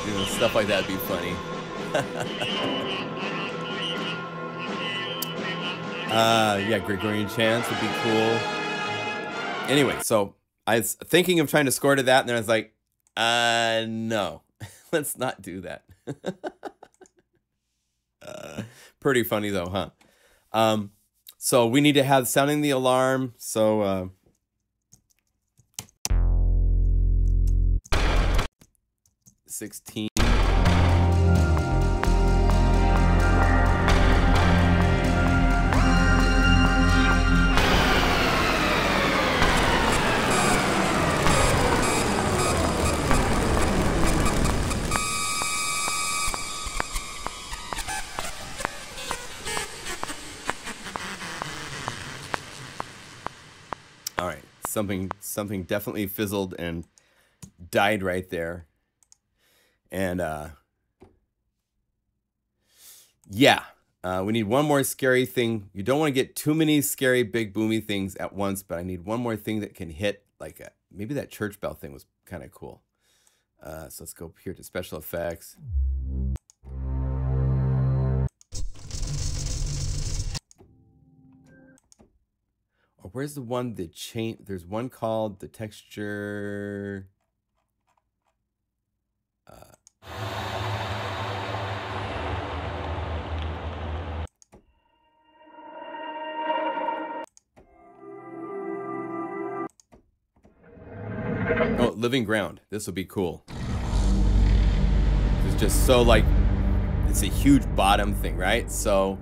You know, stuff like that would be funny. Yeah, Gregorian chants would be cool. Anyway, so I was thinking of trying to score to that, and then I was like, no, let's not do that. Pretty funny though, huh? So we need to have sounding the alarm. So 16. All right, something definitely fizzled and died right there. And yeah, we need one more scary thing. You don't want to get too many scary big boomy things at once, but I need one more thing that can hit, like maybe that church bell thing was kind of cool. So let's go here to special effects. Or where's the one that change? There's one called the texture. Oh, living ground. This will be cool. It's just so like, it's a huge bottom thing, right? So.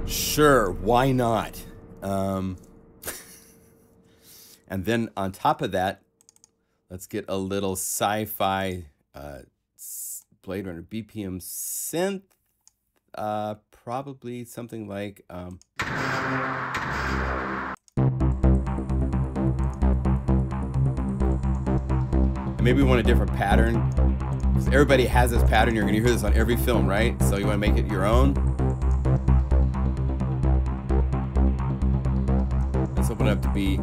Sure, why not? And then on top of that, let's get a little sci-fi Blade Runner BPM synth. Probably something like maybe we want a different pattern. Because everybody has this pattern. You're going to hear this on every film, right? So you want to make it your own. Let's open it up to be.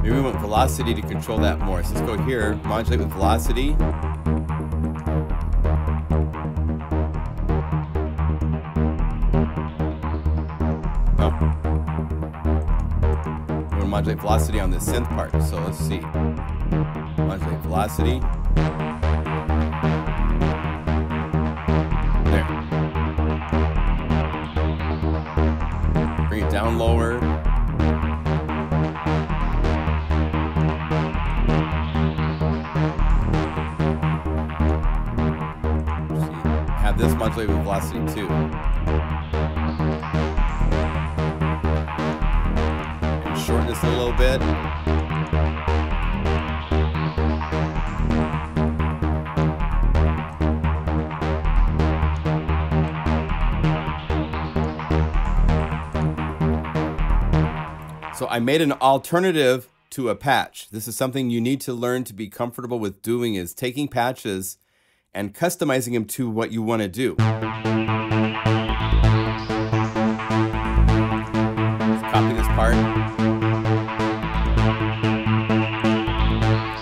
Maybe we want velocity to control that more. So let's go here, modulate with velocity. Oh. We want to modulate velocity on the synth part. So let's see. Modulate velocity. There. Bring it down lower. Have this modulated with velocity too. And shorten this a little bit. So I made an alternative to a patch. This is something you need to learn to be comfortable with doing, is taking patches and customizing them to what you want to do. Let's copy this part.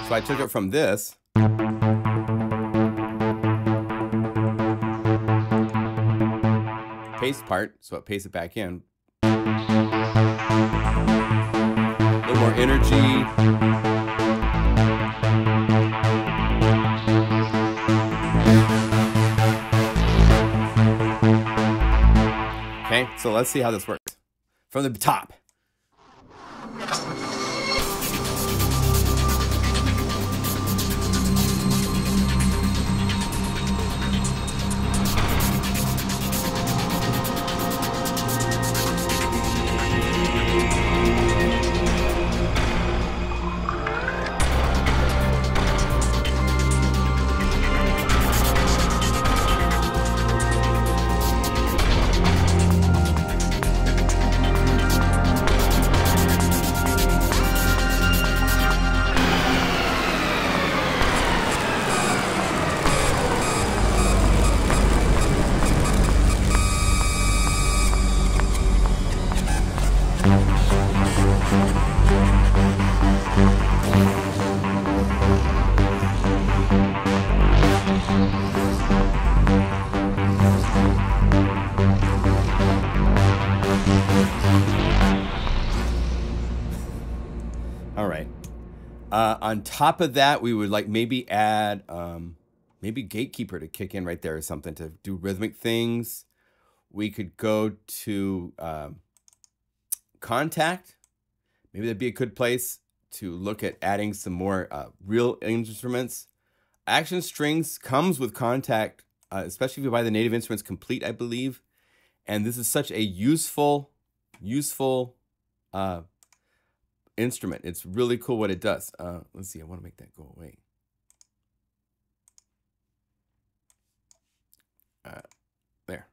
So I took it from this. Paste part, so it pastes it back in. A little more energy. Okay, so let's see how this works. From the top. On top of that, we would like maybe add maybe Gatekeeper to kick in right there or something to do rhythmic things. We could go to Contact. Maybe that'd be a good place to look at adding some more real instruments. Action Strings comes with Contact, especially if you buy the native instruments complete, I believe. And this is such a useful instrument. It's really cool what it does. Let's see, I want to make that go away. There.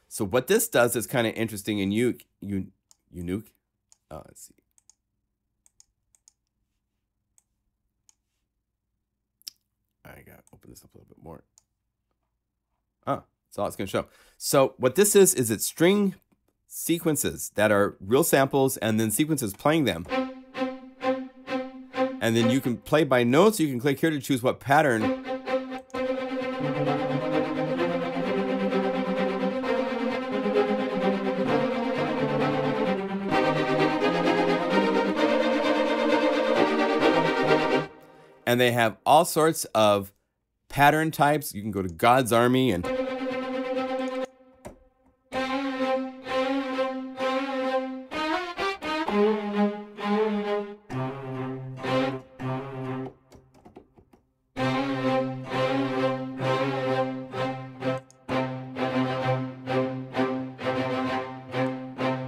So what this does is kind of interesting and unique. Let's see. I gotta open this up a little bit more. That's all it's gonna show. So what this is it's string sequences that are real samples and then sequences playing them. And then you can play by notes. You can click here to choose what pattern. And they have all sorts of pattern types. You can go to God's Army and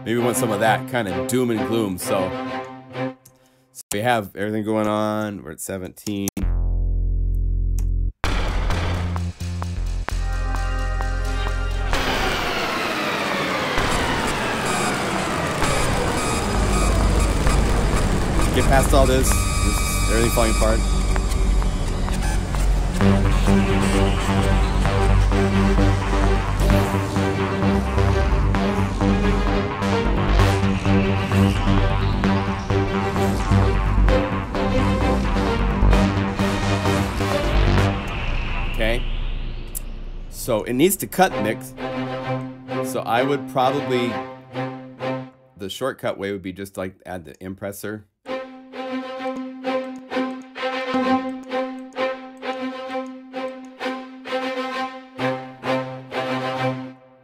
maybe we want some of that kind of doom and gloom. So we have everything going on. We're at 17. Get past all this is everything falling apart. Okay, so it needs to cut mix. So I would probably, the shortcut way would be just like add the impressor.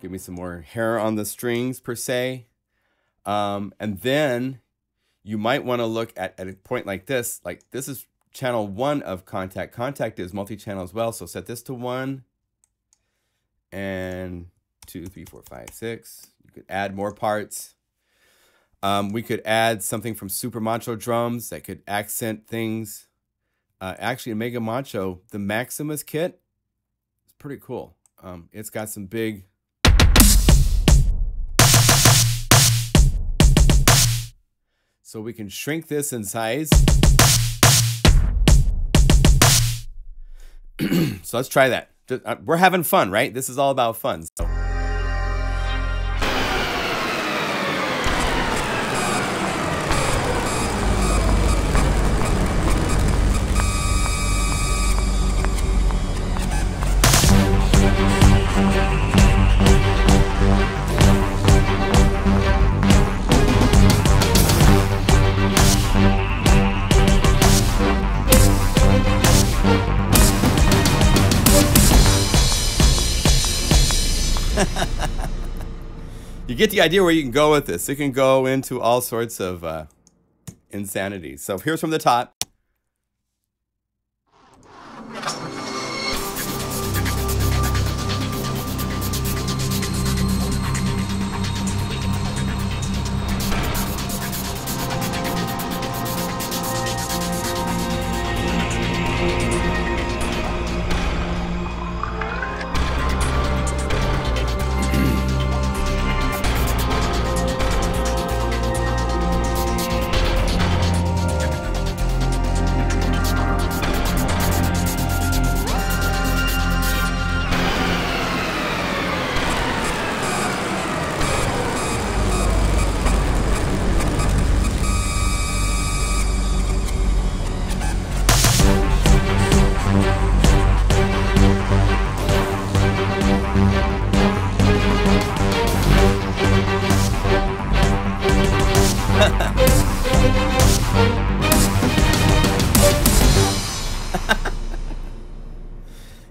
Give me some more hair on the strings per se. And then you might want to look at a point like this. Like this is channel 1 of Contact. Contact is multi-channel as well. So set this to 1 and 2, 3, 4, 5, 6. You could add more parts. We could add something from Super Macho drums that could accent things. Actually, in Mega Macho, the Maximus kit is pretty cool. It's got some big... So we can shrink this in size. So let's try that. We're having fun, right? This is all about fun. So. You get the idea where you can go with this. It can go into all sorts of insanity. So here's from the top.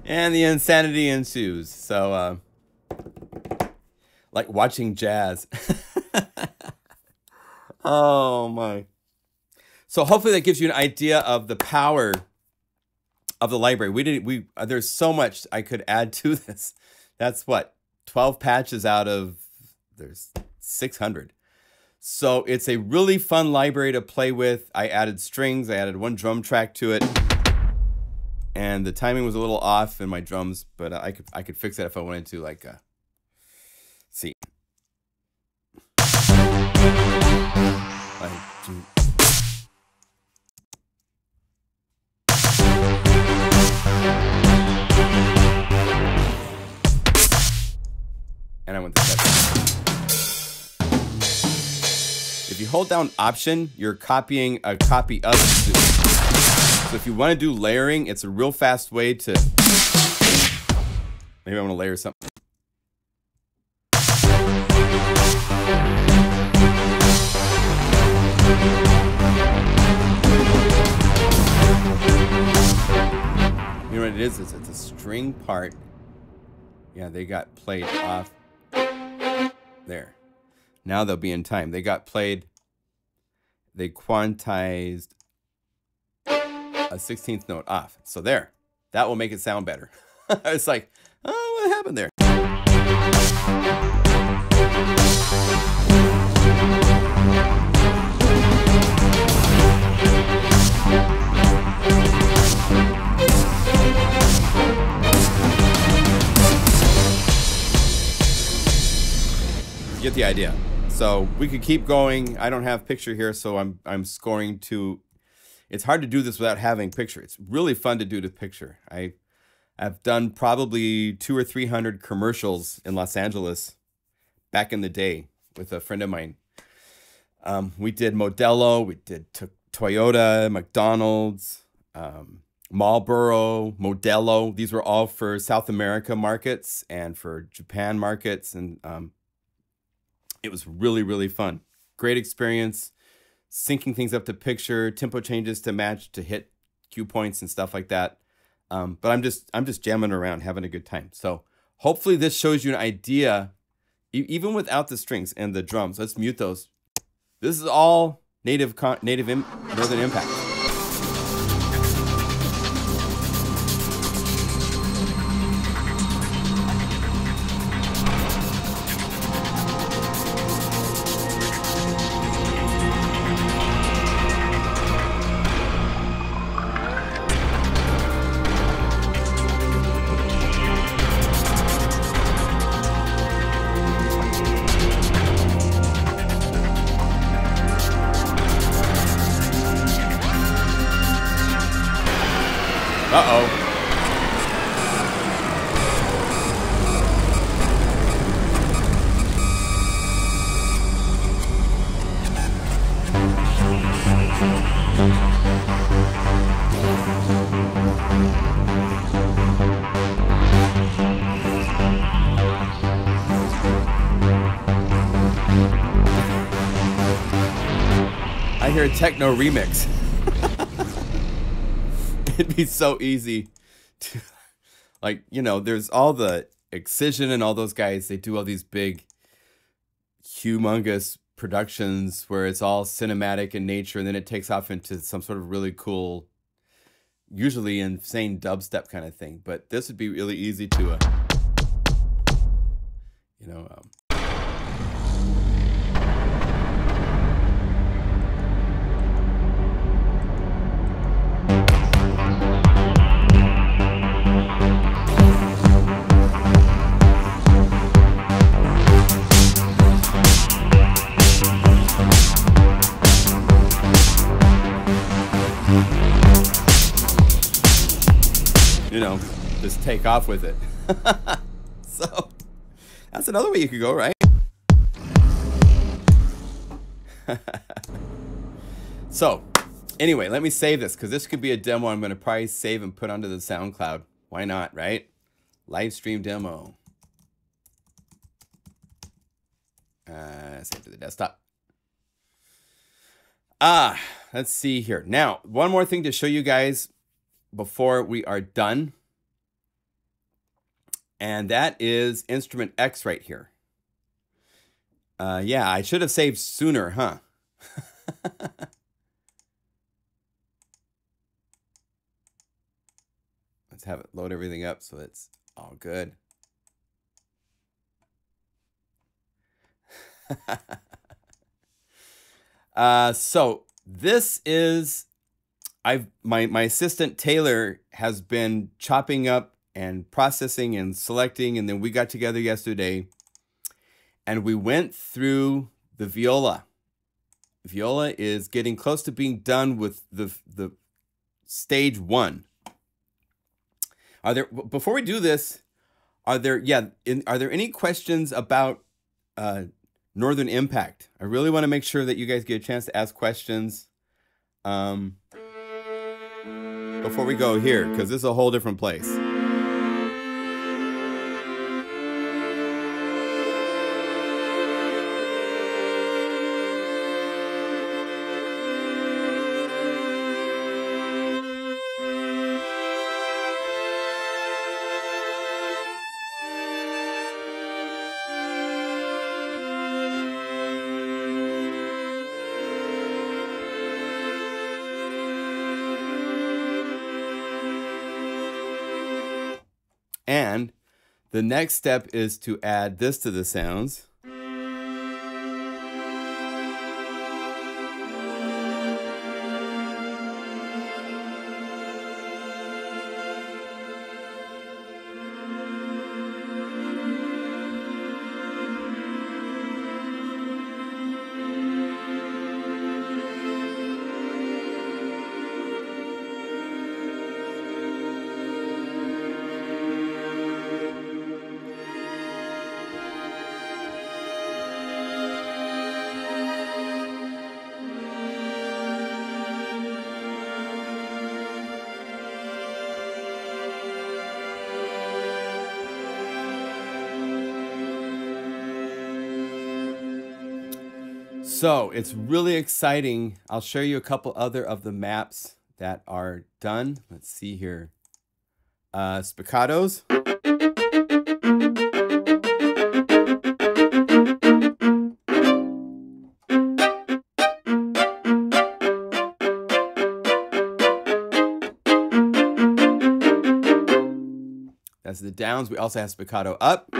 And the insanity ensues. So, like watching jazz. Oh my. So hopefully that gives you an idea of the power of the library. There's so much I could add to this. That's what, 12 patches out of, there's 600. So it's a really fun library to play with. I added strings, I added one drum track to it. And the timing was a little off in my drums, but I could fix that if I wanted to, like, see. And I went to 7. If you hold down Option, you're copying a copy of it. So if you want to do layering, it's a real fast way to... Maybe I want to layer something. You know what it is? It's a string part. Yeah, they got played off. There. Now they'll be in time. They got played. They quantized a 16th note off. So there. That will make it sound better. It's like, oh, what happened there? You get the idea. So we could keep going. I don't have picture here, so I'm scoring to... It's hard to do this without having picture. It's really fun to do the picture. I've done probably 200 or 300 commercials in Los Angeles back in the day with a friend of mine. We did Modelo, we did Toyota, McDonald's, Marlboro, Modelo. These were all for South America markets and for Japan markets. And it was really, really fun. Great experience. Syncing things up to picture, tempo changes to match, to hit cue points and stuff like that. But I'm just jamming around, having a good time. So hopefully this shows you an idea, even without the strings and the drums. Let's mute those. This is all Northern Impact. Uh-oh. I hear a techno remix. It'd be so easy to, like, you know, there's all the Excision and all those guys. They do all these big, humongous productions where it's all cinematic in nature, and then it takes off into some sort of really cool, usually insane dubstep kind of thing. But this would be really easy to, you know, just take off with it. So that's another way you could go, right? So anyway, let me save this because this could be a demo I'm going to probably save and put onto the SoundCloud. Why not, right? Livestream demo. Save to the desktop. Let's see here. Now, one more thing to show you guys before we are done. And that is instrument X right here. Yeah, I should have saved sooner, huh? Let's have it load everything up so it's all good. So this is, my assistant Taylor has been chopping up and processing and selecting, and then we got together yesterday and we went through the viola. Viola is getting close to being done with the stage 1. Are there, before we do this, are there any questions about Northern Impact? I really want to make sure that you guys get a chance to ask questions before we go here, because this is a whole different place. And the next step is to add this to the sounds. So it's really exciting. I'll show you a couple other of the maps that are done. Let's see here. Spiccatos. As the downs, we also have spiccato up. So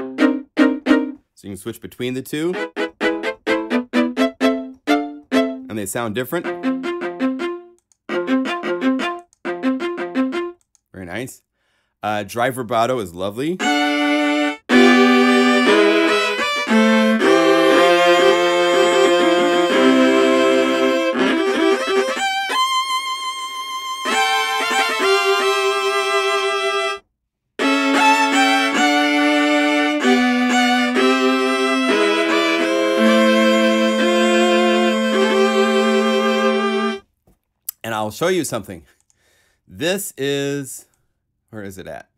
you can switch between the two. And they sound different. Very nice. Dry vibrato is lovely. And I'll show you something. This is, where is it at?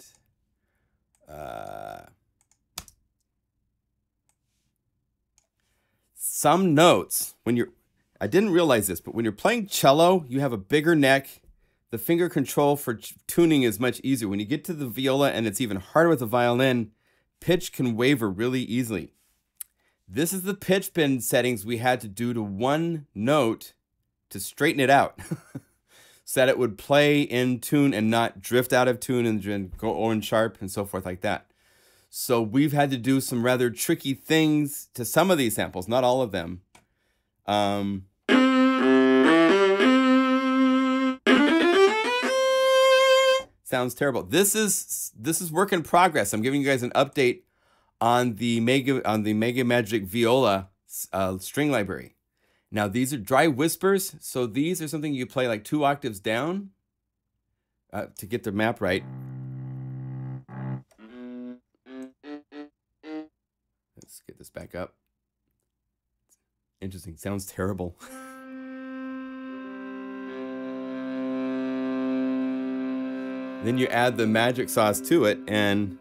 Some notes, when you're, I didn't realize this, but when you're playing cello, you have a bigger neck. The finger control for tuning is much easier. When you get to the viola, and it's even harder with the violin, pitch can waver really easily. This is the pitch bend settings we had to do to one note to straighten it out. So that it would play in tune and not drift out of tune and go orange sharp and so forth like that. So we've had to do some rather tricky things to some of these samples, not all of them. Sounds terrible. This is work in progress. I'm giving you guys an update on the Mega Magic Viola string library. Now these are dry whispers, so these are something you play like 2 octaves down to get the map right. Let's get this back up. Interesting. Sounds terrible. Then you add the magic sauce to it, and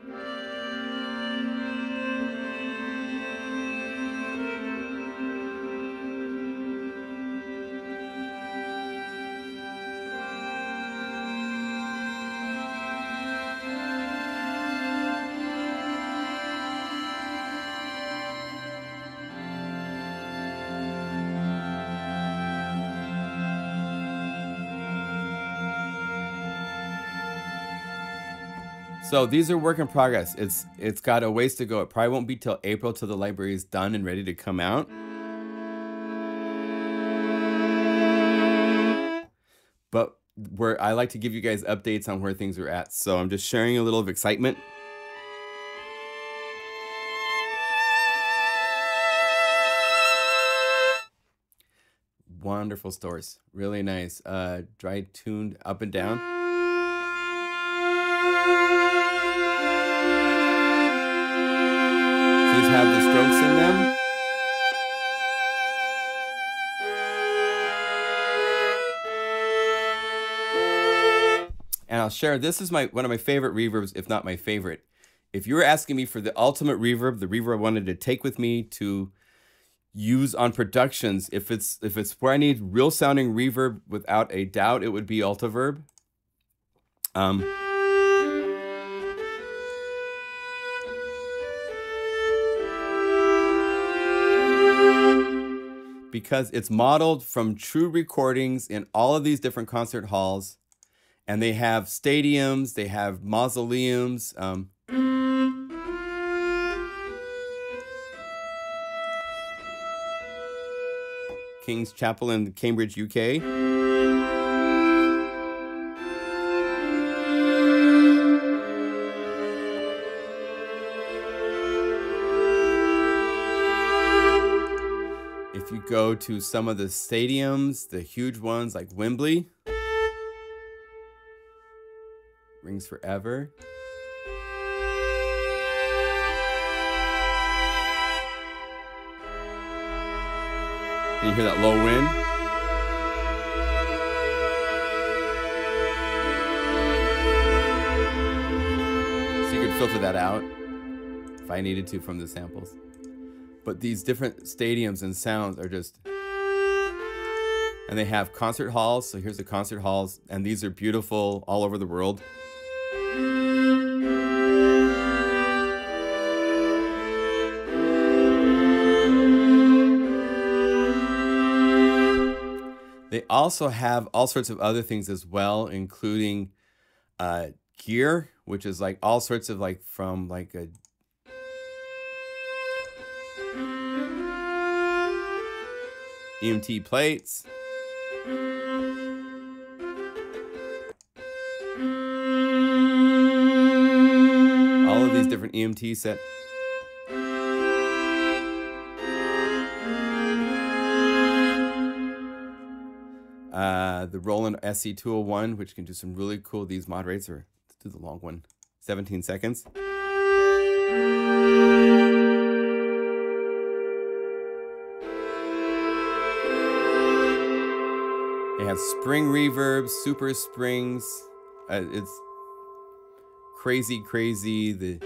so these are work in progress. It's got a ways to go. It probably won't be till April till the library is done and ready to come out. But where I like to give you guys updates on where things are at. So I'm just sharing a little of excitement. Wonderful stores. Really nice. Dry tuned up and down. These have the strokes in them. And I'll share, this is one of my favorite reverbs, if not my favorite. If you were asking me for the ultimate reverb, the reverb I wanted to take with me to use on productions, if it's where I need real sounding reverb without a doubt, it would be Altiverb. Because it's modeled from true recordings in all of these different concert halls, and they have stadiums, they have mausoleums. King's Chapel in Cambridge, UK. If you go to some of the stadiums, the huge ones like Wembley, Rings Forever. And you hear that low wind. So you could filter that out if I needed to from the samples. But these different stadiums and sounds are just, and they have concert halls. So here's the concert halls, and these are beautiful all over the world. They also have all sorts of other things as well, including gear, which is like all sorts of like from like a EMT plates. All of these different EMT set. The Roland SC201, which can do some really cool, these mod rates are, let's do the long one, 17 seconds. They have spring reverbs, super springs. It's crazy, crazy.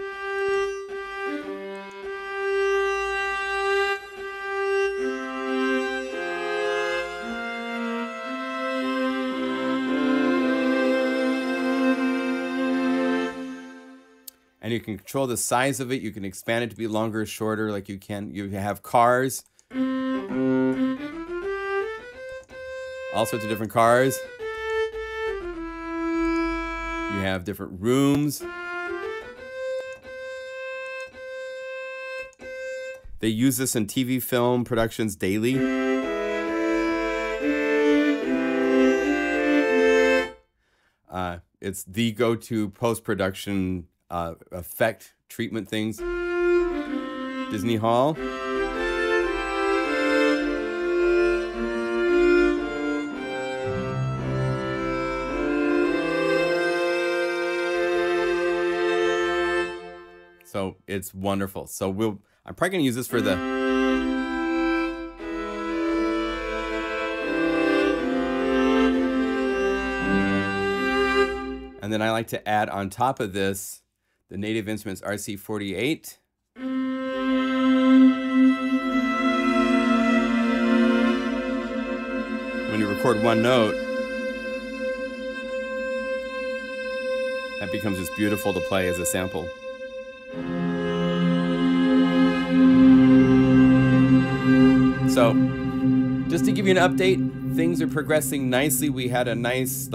And you can control the size of it. You can expand it to be longer or shorter, like you can. You have cars. All sorts of different cars. You have different rooms. They use this in TV film productions daily. It's the go-to post-production effect treatment things. Disney Hall. So it's wonderful. So I'm probably gonna use this for the and then I like to add on top of this the Native Instruments RC48. When you record one note, that becomes just beautiful to play as a sample. So, just to give you an update, things are progressing nicely. We had a nice,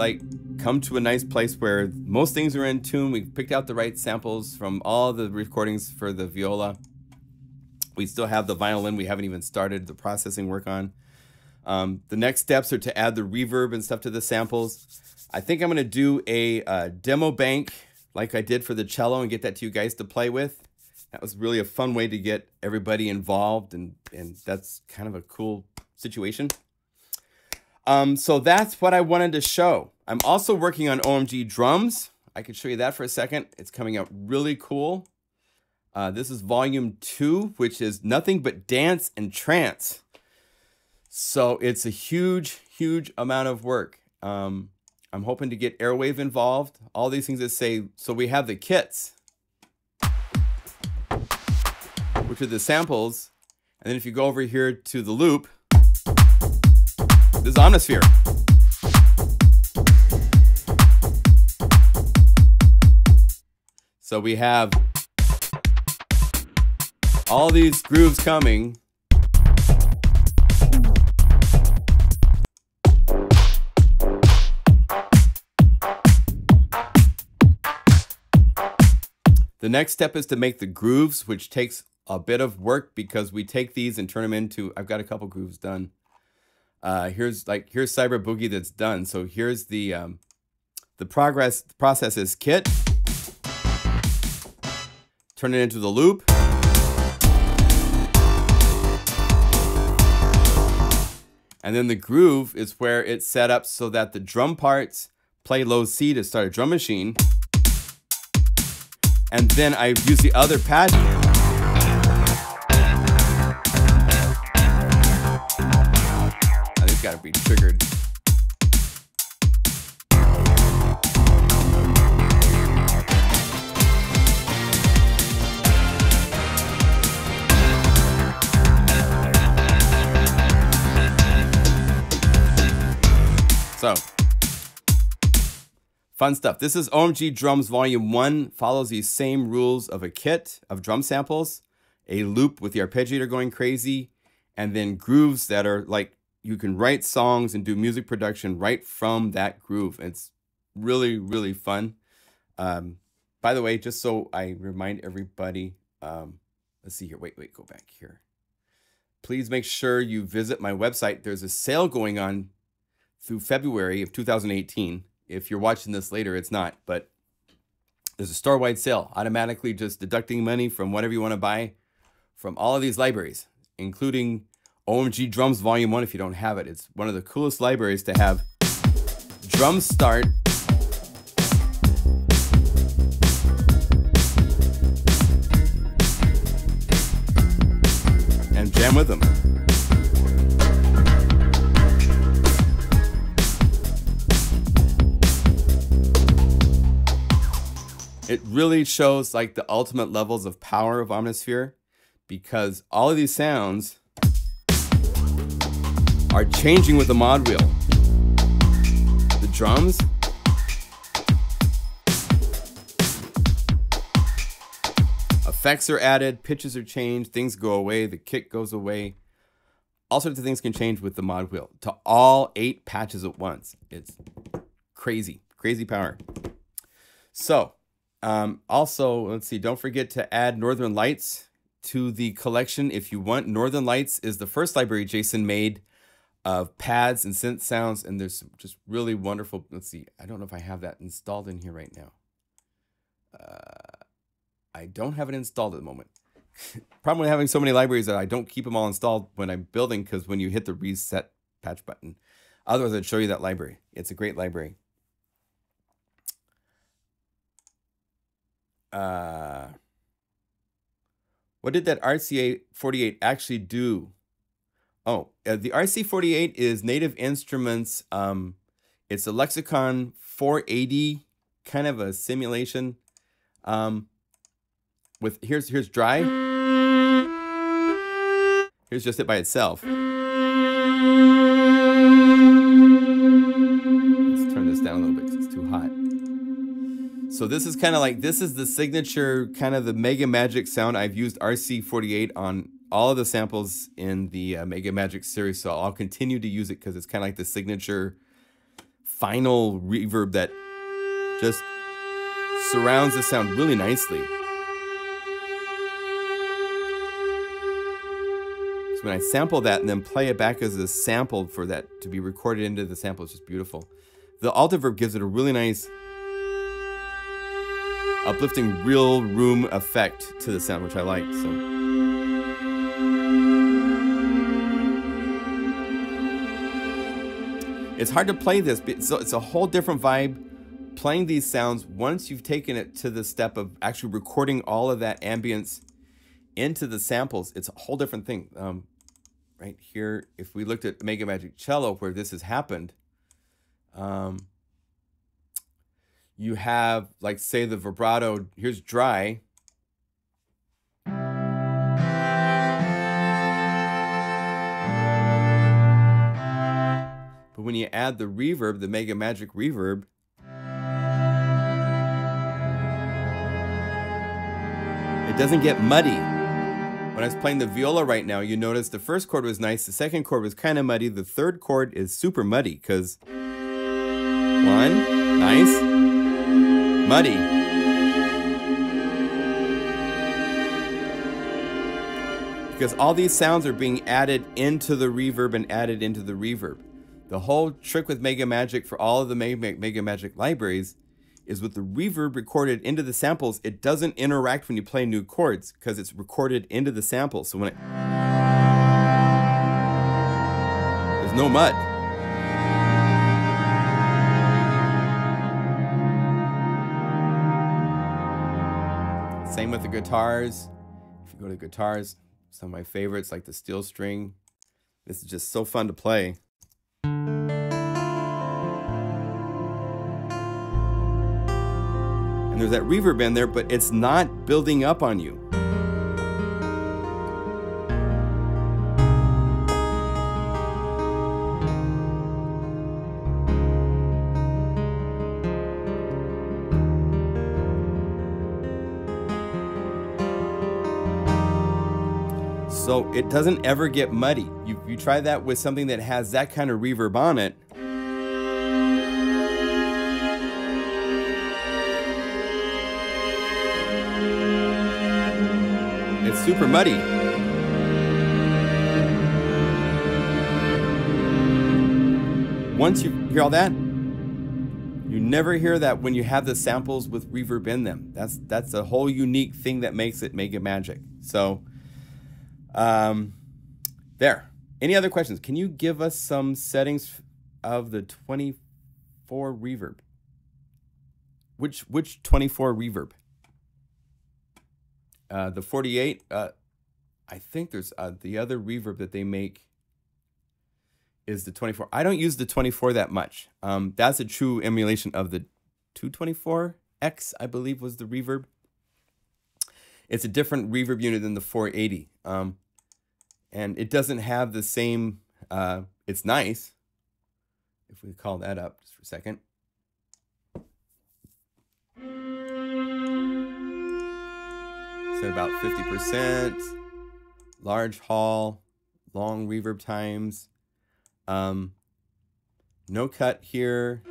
come to a nice place where most things are in tune. We picked out the right samples from all the recordings for the viola. We still have the violin we haven't even started the processing work on. The next steps are to add the reverb and stuff to the samples. I think I'm going to do a demo bank like I did for the cello and get that to you guys to play with. That was really a fun way to get everybody involved, and that's kind of a cool situation. So that's what I wanted to show. I'm also working on OMG drums. I can show you that for a second. It's coming out really cool. This is volume 2, which is nothing but dance and trance. So it's a huge, huge amount of work. I'm hoping to get Airwave involved. All these things that say, so we have the kits, which are the samples. And then if you go over here to the loop, this is Omnisphere. So we have all these grooves coming. The next step is to make the grooves, which takes a bit of work because we take these and turn them into, I've got a couple grooves done. Here's Cyber Boogie that's done. So here's the process is kit. Turn it into the loop. And then the groove is where it's set up so that the drum parts play low C to start a drum machine. And then I use the other pad. It's got to be triggered. So, fun stuff. This is OMG Drums Volume 1. Follows these same rules of a kit of drum samples, a loop with the arpeggiator going crazy, and then grooves that are like, you can write songs and do music production right from that groove. It's really, really fun. By the way, just so I remind everybody, let's see here. Wait, go back here. Please make sure you visit my website. There's a sale going on through February of 2018. If you're watching this later, it's not, but there's a store-wide sale, automatically just deducting money from whatever you want to buy from all of these libraries, including OMG Drums Volume 1 if you don't have it. It's one of the coolest libraries to have. Drum start. And jam with them. It really shows like the ultimate levels of power of Omnisphere, because all of these sounds are changing with the mod wheel. The drums, effects are added, pitches are changed, things go away, the kick goes away. All sorts of things can change with the mod wheel to all 8 patches at once. It's crazy, crazy power. So, also, let's see, don't forget to add Northern Lights to the collection if you want. Northern Lights is the first library Jason made of pads and synth sounds, and there's just really wonderful. Let's see, I don't know if I have that installed in here right now. I don't have it installed at the moment. Problem with having so many libraries that I don't keep them all installed when I'm building, because when you hit the reset patch button, otherwise I'd show you that library. It's a great library. What did that RC48 actually do? Oh, the RC48 is Native Instruments. It's a Lexicon 480 kind of a simulation. With here's dry. Here's just it by itself. Let's turn this down a little bit because it's too hot. So this is kind of like, this is the signature, kind of the Mega Magic sound. I've used RC48 on all of the samples in the Mega Magic series, so I'll continue to use it because it's kind of like the signature final reverb that just surrounds the sound really nicely. So when I sample that and then play it back as a sample for that to be recorded into the sample, it's just beautiful. The Altiverb gives it a really nice uplifting real room effect to the sound, which I like. So it's hard to play this, but it's a whole different vibe playing these sounds once you've taken it to the step of actually recording all of that ambience into the samples. It's a whole different thing. Right here, if we looked at Mega Magic Cello, where this has happened, you have, like, say, the vibrato. Here's dry. But when you add the reverb, the Mega Magic reverb, it doesn't get muddy. When I was playing the viola right now, you notice the first chord was nice, the second chord was kind of muddy, the third chord is super muddy, because one, nice, muddy. Because all these sounds are being added into the reverb and added into the reverb. The whole trick with Mega Magic for all of the Mega Magic libraries is with the reverb recorded into the samples, it doesn't interact when you play new chords because it's recorded into the sample. So when there's no mud. Same with the guitars. If you go to guitars, some of my favorites like the steel string. This is just so fun to play. And there's that reverb in there, but it's not building up on you. So it doesn't ever get muddy. You try that with something that has that kind of reverb on it. super muddy. Once you hear all that, you never hear that when you have the samples with reverb in them. That's a whole unique thing that makes it magic. So, there. Any other questions? Can you give us some settings of the 24 reverb? Which 24 reverb? The 48. I think there's the other reverb that they make is the 24. I don't use the 24 that much. That's a true emulation of the 224X, I believe was the reverb. It's a different reverb unit than the 480. And it doesn't have the same, it's nice. If we call that up just for a second. It's at about 50%. Large hall, long reverb times. No cut here.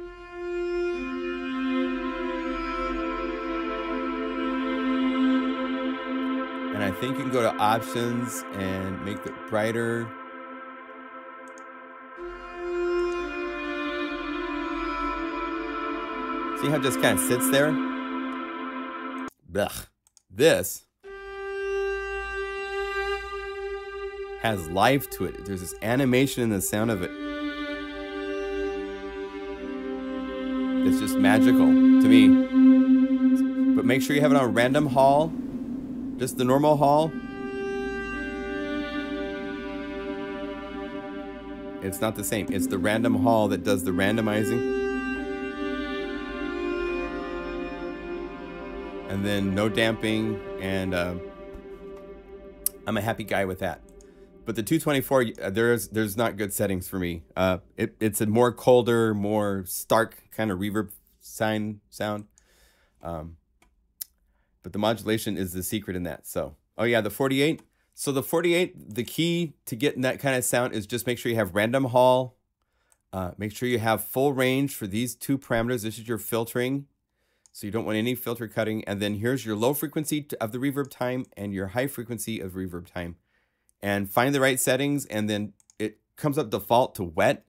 And I think you can go to options and make it brighter. See how it just kind of sits there? Blech. This has life to it. There's this animation in the sound of it. It's just magical to me. But make sure you have it on random hall. Just the normal hall. It's not the same. It's the random hall that does the randomizing. And then no damping. And I'm a happy guy with that. But the 224, there's not good settings for me. It's a more colder, more stark kind of reverb sound. But the modulation is the secret in that. So, oh yeah, the 48. So the 48, the key to getting that kind of sound is just make sure you have random hall. Make sure you have full range for these two parameters. This is your filtering. So you don't want any filter cutting. And then here's your low frequency of the reverb time and your high frequency of reverb time. And find the right settings, and then it comes up default to wet.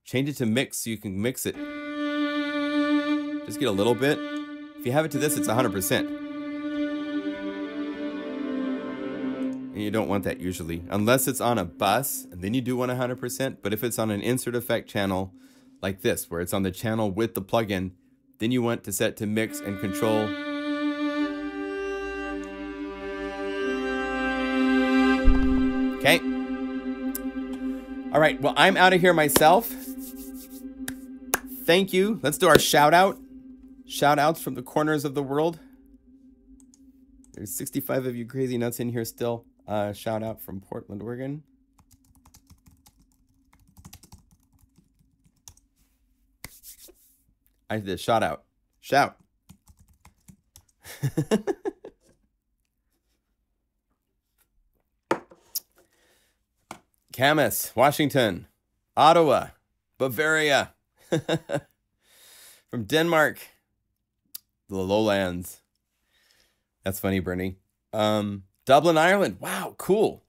Change it to mix so you can mix it. Just get a little bit. If you have it to this, it's 100%. And you don't want that usually, unless it's on a bus, and then you do want 100%. But if it's on an insert effect channel like this, where it's on the channel with the plugin, then you want to set to mix and control. Okay. All right. Well, I'm out of here myself. Thank you. Let's do our shout out. Shout outs from the corners of the world. There's 65 of you crazy nuts in here still. Shout out from Portland, Oregon. I did a shout out. Shout. Camas, Washington, Ottawa, Bavaria, from Denmark, the lowlands. That's funny, Bernie. Dublin, Ireland. Wow, cool.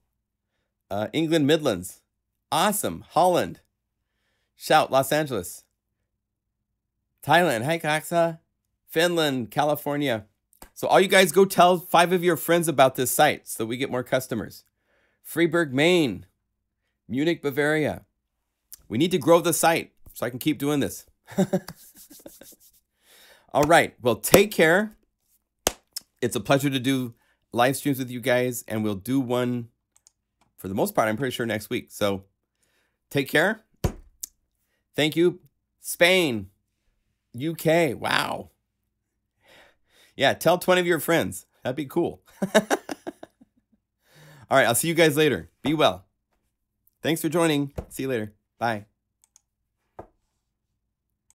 England, Midlands. Awesome. Holland. Shout, Los Angeles. Thailand. Hi, Kaksa. Finland, California. So all you guys go tell 5 of your friends about this site so we get more customers. Freiburg, Maine. Munich, Bavaria. We need to grow the site so I can keep doing this. All right. Well, take care. It's a pleasure to do live streams with you guys, and we'll do one for the most part, I'm pretty sure, next week. So take care. Thank you. Spain, UK. Wow. Yeah, tell 20 of your friends. That'd be cool. All right. I'll see you guys later. Be well. Thanks for joining. See you later. Bye.